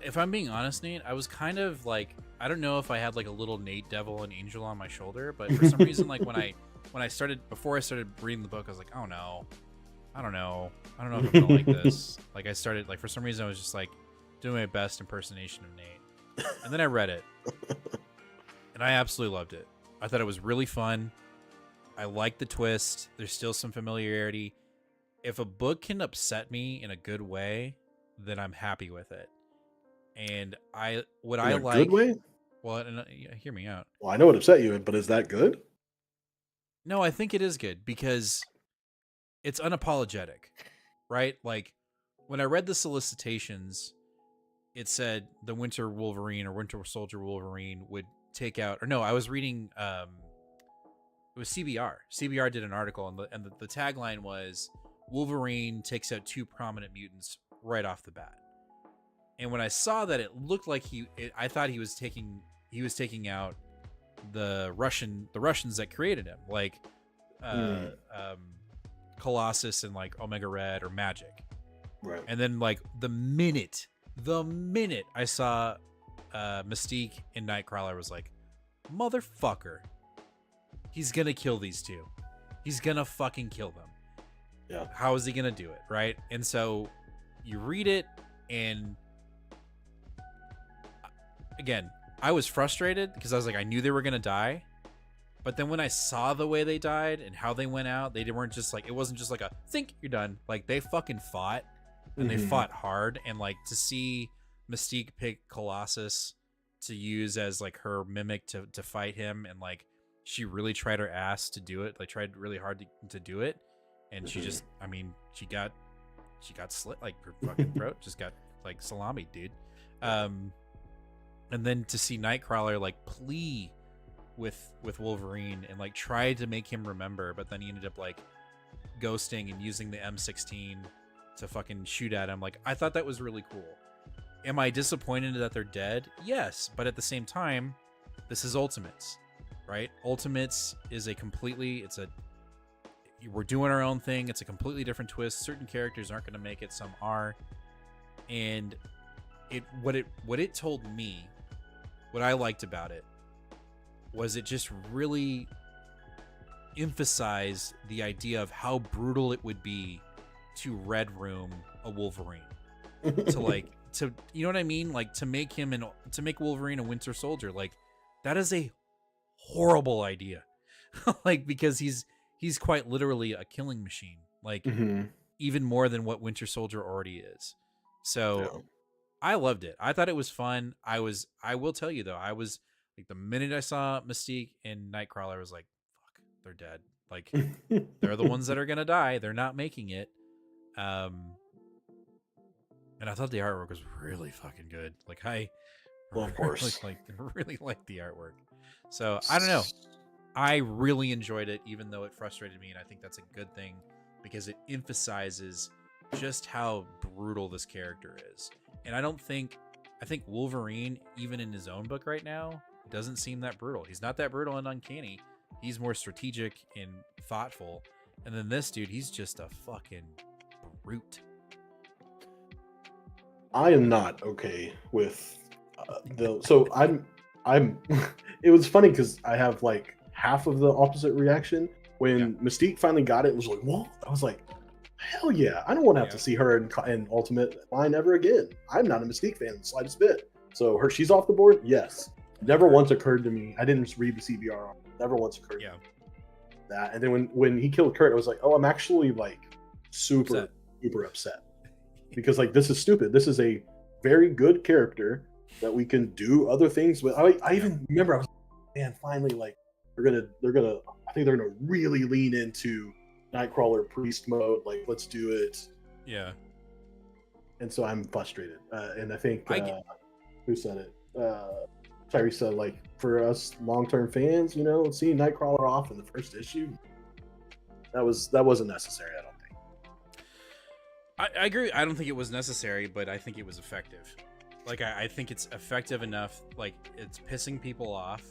If I'm being honest, Nate, I was kind of like, I don't know if I had like a little Nate devil and angel on my shoulder, but for some reason, like before I started reading the book, I was like, oh no, I don't know if I'm gonna like this. Like I started, like for some reason I was just like doing my best impersonation of Nate, and then I read it, and I absolutely loved it. I thought it was really fun. I liked the twist. There's still some familiarity. If a book can upset me in a good way, then I'm happy with it. And I like good way. Well, hear me out. Well, I know what upset you, but is that good? No, I think it is good because it's unapologetic, right? Like when I read the solicitations, it said the Winter Wolverine or Winter Soldier Wolverine would take out, or no, I was reading, it was CBR. CBR did an article, and the tagline was Wolverine takes out 2 prominent mutants right off the bat. And when I saw that, it looked like I thought he was taking out the Russians that created him, like Colossus and like Omega Red or Magic. Right. And then like the minute I saw Mystique and Nightcrawler, was like, motherfucker, he's gonna kill these 2. He's gonna fucking kill them. Yeah. How is he gonna do it, right? And so you read it, and again, I was frustrated because I was like, I knew they were gonna die, but then when I saw the way they died and how they went out, they weren't just like, it wasn't just like a think you're done. Like they fucking fought, and they fought hard, and like to see Mystique pick Colossus to use as like her mimic to fight him, and like she really tried her ass to do it, like tried really hard to do it, and she just, I mean, she got slit, like her fucking throat just got like salami, dude. And then to see Nightcrawler like plea with Wolverine and like try to make him remember, but then he ended up like ghosting and using the M16 to fucking shoot at him. Like I thought that was really cool. Am I disappointed that they're dead? Yes, but at the same time, this is Ultimates, right? Ultimates is we're doing our own thing. It's a completely different twist. Certain characters aren't going to make it, some are. And what it told me, what I liked about it, was it just really emphasized the idea of how brutal it would be to Red Room a Wolverine. to you know what I mean? Like to make Wolverine a Winter Soldier. Like that is a horrible idea. Like because he's quite literally a killing machine. Like even more than what Winter Soldier already is. So yeah. I loved it. I thought it was fun. I will tell you though, I was like, the minute I saw Mystique and Nightcrawler, I was like, fuck, they're dead. Like they're the ones that are gonna die. They're not making it. And I thought the artwork was really fucking good. Like I Well, of course. really like the artwork. So I don't know. I really enjoyed it, even though it frustrated me, and I think that's a good thing because it emphasizes just how brutal this character is. And I think Wolverine, even in his own book right now, doesn't seem that brutal. He's not that brutal and uncanny. He's more strategic and thoughtful. And then this dude, he's just a fucking brute. I am not okay with so I'm it was funny because I have like half of the opposite reaction when Mystique finally got it. It was like, whoa! I was like, hell yeah! I don't want to have to see her in Ultimate line ever again. I'm not a Mystique fan in the slightest bit. So she's off the board. Yes, never once occurred to me. I didn't read the CBR. Never once occurred. To me that. And then when he killed Kurt, I was like, oh, I'm actually like super upset because like this is stupid. This is a very good character that we can do other things with. I even remember I was like, man, finally, like they're gonna I think they're gonna really lean into Nightcrawler priest mode. Like, let's do it. Yeah. And so I'm frustrated. And I think who said it? Tyree said, like, for us long-term fans, you know, seeing Nightcrawler off in the first issue, that wasn't necessary. I don't think. I agree. I don't think it was necessary, but I think it was effective. Like, I think it's effective enough. Like, it's pissing people off,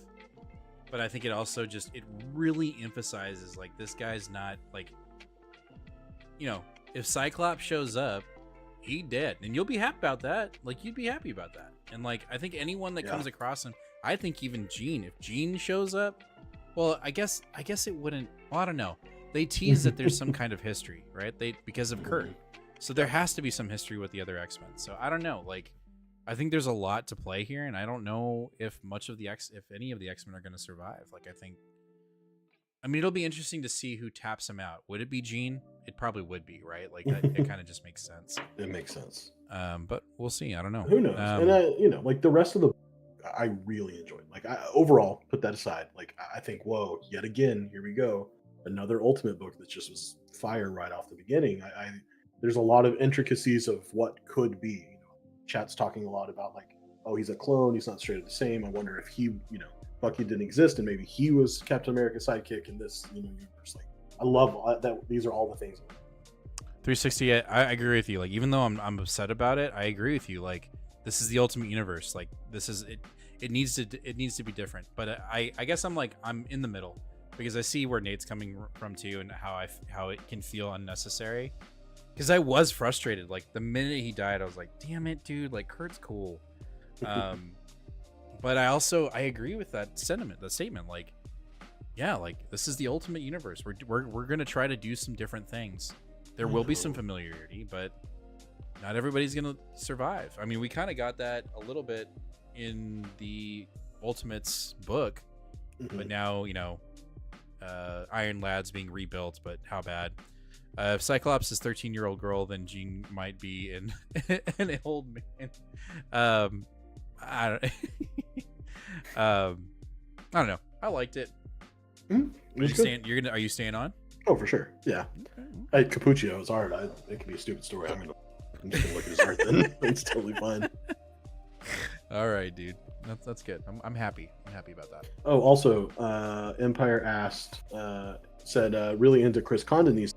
but I think it also it really emphasizes, like, this guy's not, like, you know, if Cyclops shows up, he dead. And you'll be happy about that. Like, you'd be happy about that. And, like, I think anyone that comes across him, I think even Jean, if Jean shows up, well, I guess it wouldn't, well, I don't know. They tease that there's some kind of history, right? Because of Kurt. So there has to be some history with the other X-Men. So I don't know. Like, I think there's a lot to play here, and I don't know if any of the X-Men are going to survive. Like, I mean, it'll be interesting to see who taps him out. Would it be Jean? It probably would be, right? Like, it kind of just makes sense. It makes sense. But we'll see. I don't know. Who knows? And like the rest of the, I really enjoyed. Like, overall, put that aside. Like, I think, whoa, yet again, here we go, another Ultimate book that just was fire right off the beginning. There's a lot of intricacies of what could be. Chat's talking a lot about, like, oh, he's a clone, he's not straight up the same. I wonder if he, Bucky didn't exist and maybe he was Captain America's sidekick in this, universe. Like, I love that. These are all the things. 360. I agree with you. Like, even though I'm upset about it, I agree with you. Like, this is the Ultimate Universe. Like, this is it. It needs to be different. But I guess I'm in the middle because I see where Nate's coming from too, and how it can feel unnecessary. Because I was frustrated. Like, the minute he died, I was like, damn it, dude. Like, Kurt's cool. But I agree with that sentiment, that statement. Like, yeah, like, this is the Ultimate Universe. We're going to try to do some different things. There will be some familiarity, but not everybody's going to survive. I mean, we kind of got that a little bit in the Ultimates book. But now, Iron Lad's being rebuilt, but how bad? If Cyclops is 13-year-old girl, then Jean might be an old man. I don't know. I liked it. Are you staying on? Oh, for sure. Yeah. Capuccio art. It could be a stupid story. I'm just gonna look at his art then. It's totally fine. All right, dude. That's good. I'm happy. I'm happy about that. Oh, also, Empire said really into Chris Condon these.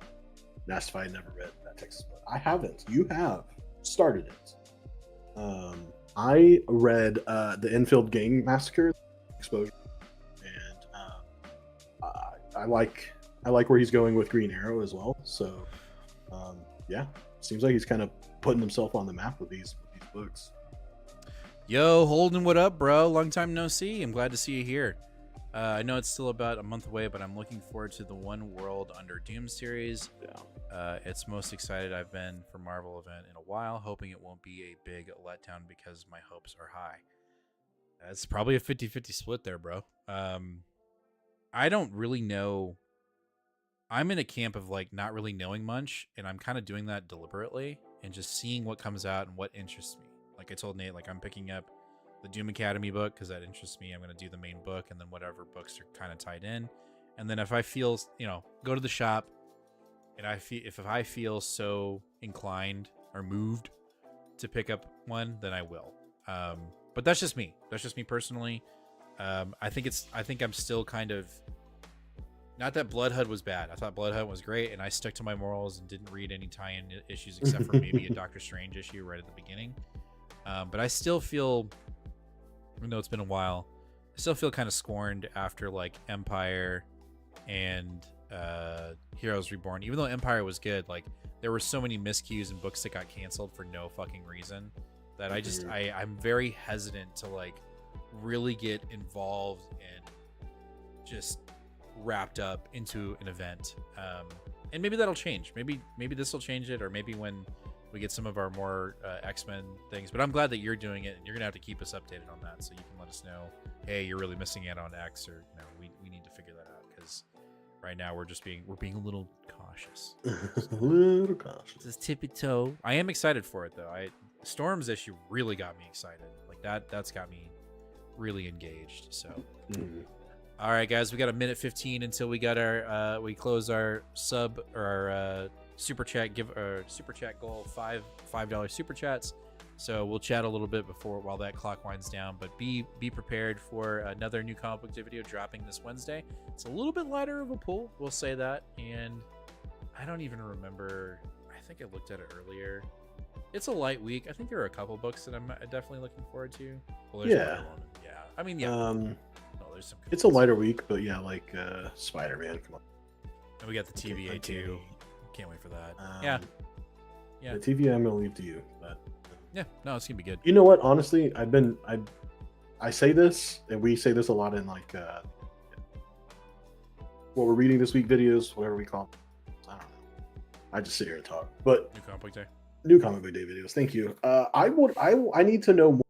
Asked if I had never read that Texas book. I haven't. You have started it. I read the Enfield Gang Massacre Exposure, and I like where he's going with Green Arrow as well. So, yeah, seems like he's kind of putting himself on the map with these books. Yo, Holden, what up, bro? Long time no see. I'm glad to see you here. I know it's still about a month away, but I'm looking forward to the One World Under Doom series. Yeah. It's most excited I've been for Marvel event in a while, hoping it won't be a big letdown because my hopes are high. It's probably a 50-50 split there, bro. I don't really know. I'm in a camp of, like, not really knowing much, and I'm kind of doing that deliberately and just seeing what comes out and what interests me. Like I told Nate, like, I'm picking up the Doom Academy book because that interests me. I'm going to do the main book and then whatever books are kind of tied in. And then if I feel, go to the shop and if I feel so inclined or moved to pick up one, then I will. But but that's just me. That's just me personally. I think I'm still kind of, not that Bloodhood was bad. I thought Bloodhood was great, and I stuck to my morals and didn't read any tie-in issues except for maybe a Doctor Strange issue right at the beginning. But I still feel, even though it's been a while, I still feel kind of scorned after like Empire and Heroes Reborn. Even though Empire was good, like there were so many miscues and books that got canceled for no fucking reason that I'm very hesitant to like really get involved and just wrapped up into an event. And maybe that'll change. Maybe this will change it, or maybe when we get some of our more X-Men things. But I'm glad that you're doing it, and you're gonna have to keep us updated on that, so you can let us know, hey, you're really missing out on X, or no, we need to figure that out, because right now we're being a little cautious. A little cautious. This tippy toe. I am excited for it though. Storm's issue really got me excited. Like that's got me really engaged. So. All right, guys, we got a minute 15 until we got our we close our sub or our super chat goal, $5 super chats. So we'll chat a little bit while that clock winds down. But be prepared for another New Comic Book Day video dropping this Wednesday. It's a little bit lighter of a pull, we'll say that. And I don't even remember. I think I looked at it earlier. It's a light week. I think there are a couple books that I'm definitely looking forward to. Well, there's Wonder Woman. Yeah. I mean, yeah. It's a lighter week, but yeah, like Spider-Man. Come on. And we got the TVA too. Can't wait for that. Yeah. The TVA I'm gonna leave to you, but yeah, no, it's gonna be good. You know what? Honestly, I say this, and we say this a lot in like what we're reading this week videos, whatever we call them. I don't know. I just sit here and talk. But New Comic Book Day. New Comic Book Day videos. Thank you. I need to know more.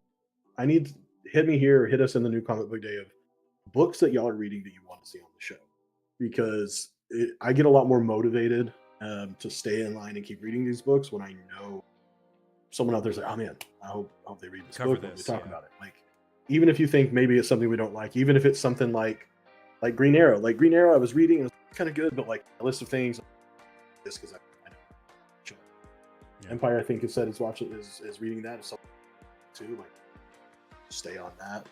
I need hit me here, hit us in the New Comic Book Day of books that y'all are reading that you want to see on the show, because I get a lot more motivated to stay in line and keep reading these books when I know someone out there's like, oh man, I hope they read this book when we talk about it. Like, even if you think maybe it's something we don't like, even if it's something like Green Arrow. Like Green Arrow, I was reading, it was kind of good, but like a list of things, this because I know. Yeah. Empire, I think it said is reading that too. Like, stay on that.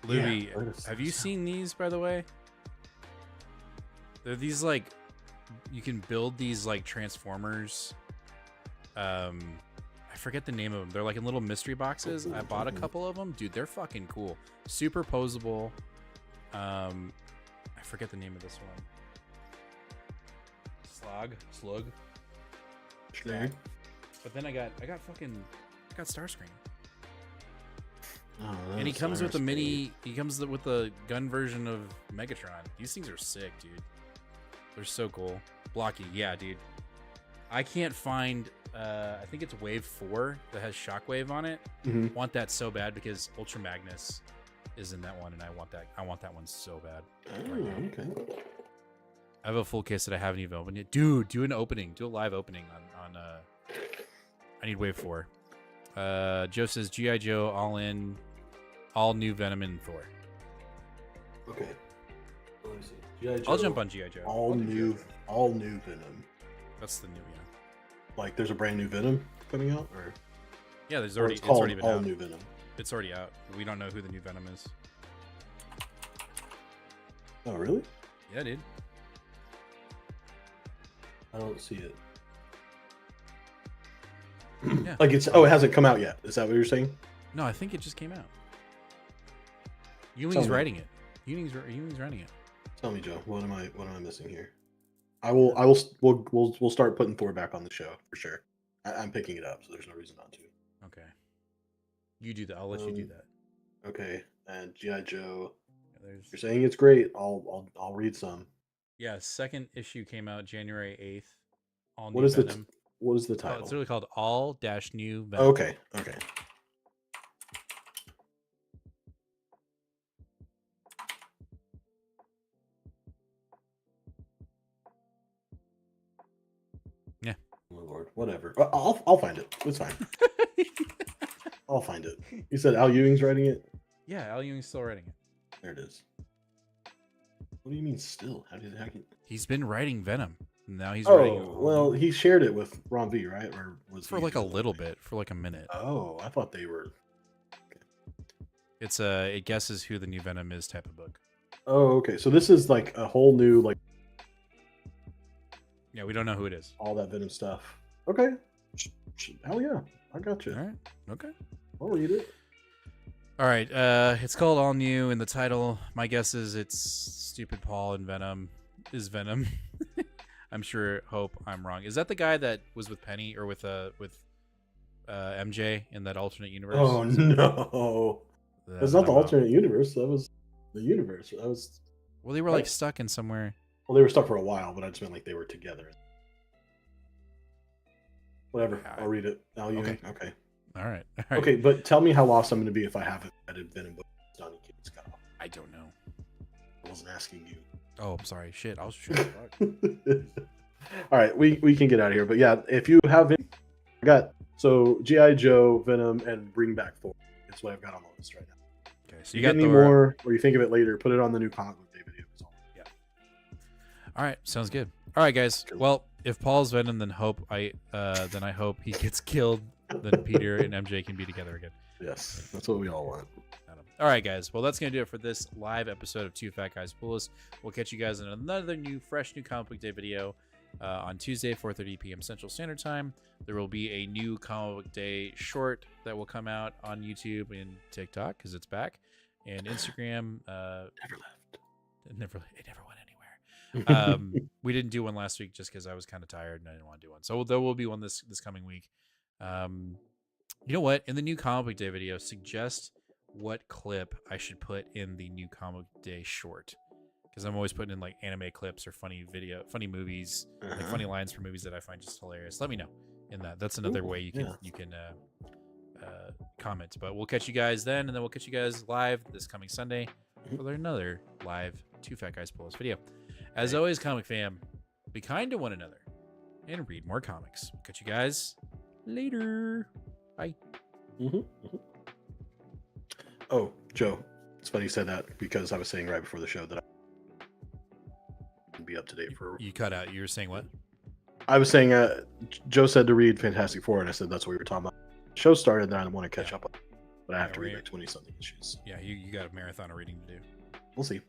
Louis, have you seen these, by the way? They're these like, you can build these like Transformers. I forget the name of them. They're like in little mystery boxes. I bought a couple of them, dude. They're fucking cool. Super posable. I forget the name of this one. Slug. But then I got Starscream. Oh, and he comes with with the gun version of Megatron. These things are sick, dude. They're so cool. Blocky, yeah, dude. I can't find I think it's Wave 4 that has Shockwave on it. Want that so bad because Ultra Magnus is in that one, and I want that one so bad. Okay. I have a full case that I haven't even opened yet. Dude, do a live opening on I need Wave 4. Joe says G.I. Joe all new Venom and Thor. Okay. Let me see. G.I. Joe, I'll jump on G.I. Joe. All new Venom. That's the new, yeah. Like there's a brand new Venom coming out, or yeah, it's already been out. New Venom. It's already out. We don't know who the new Venom is. Oh really? Yeah, dude. I don't see it. Yeah. Like it hasn't come out yet. Is that what you're saying? No, I think it just came out. Ewing's writing it. Ewing's writing it. Tell me, Joe. What am I missing here? We'll start putting Thor back on the show for sure. I'm picking it up, so there's no reason not to. Okay. You do that. I'll let you do that. Okay. And G.I. Joe. Yeah, you're saying it's great. I'll read some. Yeah, second issue came out January 8th. All what new is Venom. What is the title? It's really called All-New Venom. Okay. Yeah. Oh Lord, whatever. I'll find it. It's fine. I'll find it. You said Al Ewing's writing it? Yeah, Al Ewing's still writing it. There it is. What do you mean still? How can... He's been writing Venom. Now he's writing. Oh, well, he shared it with Ron V, right? Or was for he like a doing little something? bit, for like a minute. Oh, I thought they were. It's it guesses who the new Venom is type of book. Oh, okay. So this is like a whole new like Yeah, we don't know who it is. all that Venom stuff. Okay. Hell yeah, I got you. All right. Okay. I'll read it. All right. It's called All New in the title. My guess is it's Stupid Paul and Venom is Venom. I'm sure. Hope I'm wrong. Is that the guy that was with Penny or with MJ in that alternate universe? Oh no, that's not the alternate universe. That was the universe. That was. Well, they were like stuck in somewhere. Well, they were stuck for a while, but I just meant like they were together. Whatever. I'll read it. Al Ewing. Okay. All right. Okay, but tell me how lost I'm going to be if I haven't added Venom book Donny Cates got off. I don't know. I wasn't asking you. Oh, I'm sorry. Shit. I was sure. All right, we can get out of here. But yeah, if you have any, I got so G.I. Joe, Venom, and Bring Back Thor. That's what I've got on the list right now. Okay, so you you get got any Thor. more, or you think of it later, put it on the new comic book day video. Yeah. All right, sounds good. All right, guys. Well, if Paul's Venom, then I hope he gets killed. Then Peter and MJ can be together again. Yes, that's what we all want. All right, guys. Well, that's going to do it for this live episode of Two Fat Guys Pull Us. We'll catch you guys in another fresh new comic book day video on Tuesday, 4:30 p.m. Central Standard Time. There will be a new comic book day short that will come out on YouTube and TikTok because it's back, and Instagram. Never left. It never went anywhere. We didn't do one last week just because I was kind of tired and I didn't want to do one. So there will be one this coming week. You know what? In the new comic book day video, suggest what clip I should put in the new comic book day short, because I'm always putting in like anime clips or funny movies, like funny lines for movies that I find just hilarious. Let me know in that. That's another way you can comment. But we'll catch you guys then, and then we'll catch you guys live this coming Sunday for another live Two Fat Guys Pull Us video. As always, comic fam, be kind to one another and read more comics. We'll catch you guys later. Bye. Oh, Joe, it's funny you said that because I was saying right before the show that I would be up to date for. You cut out. You were saying what? I was saying Joe said to read Fantastic Four, and I said that's what we were talking about. The show started, and I want to catch up on it, but I have to read like 20-something issues. Yeah, you got a marathon of reading to do. We'll see.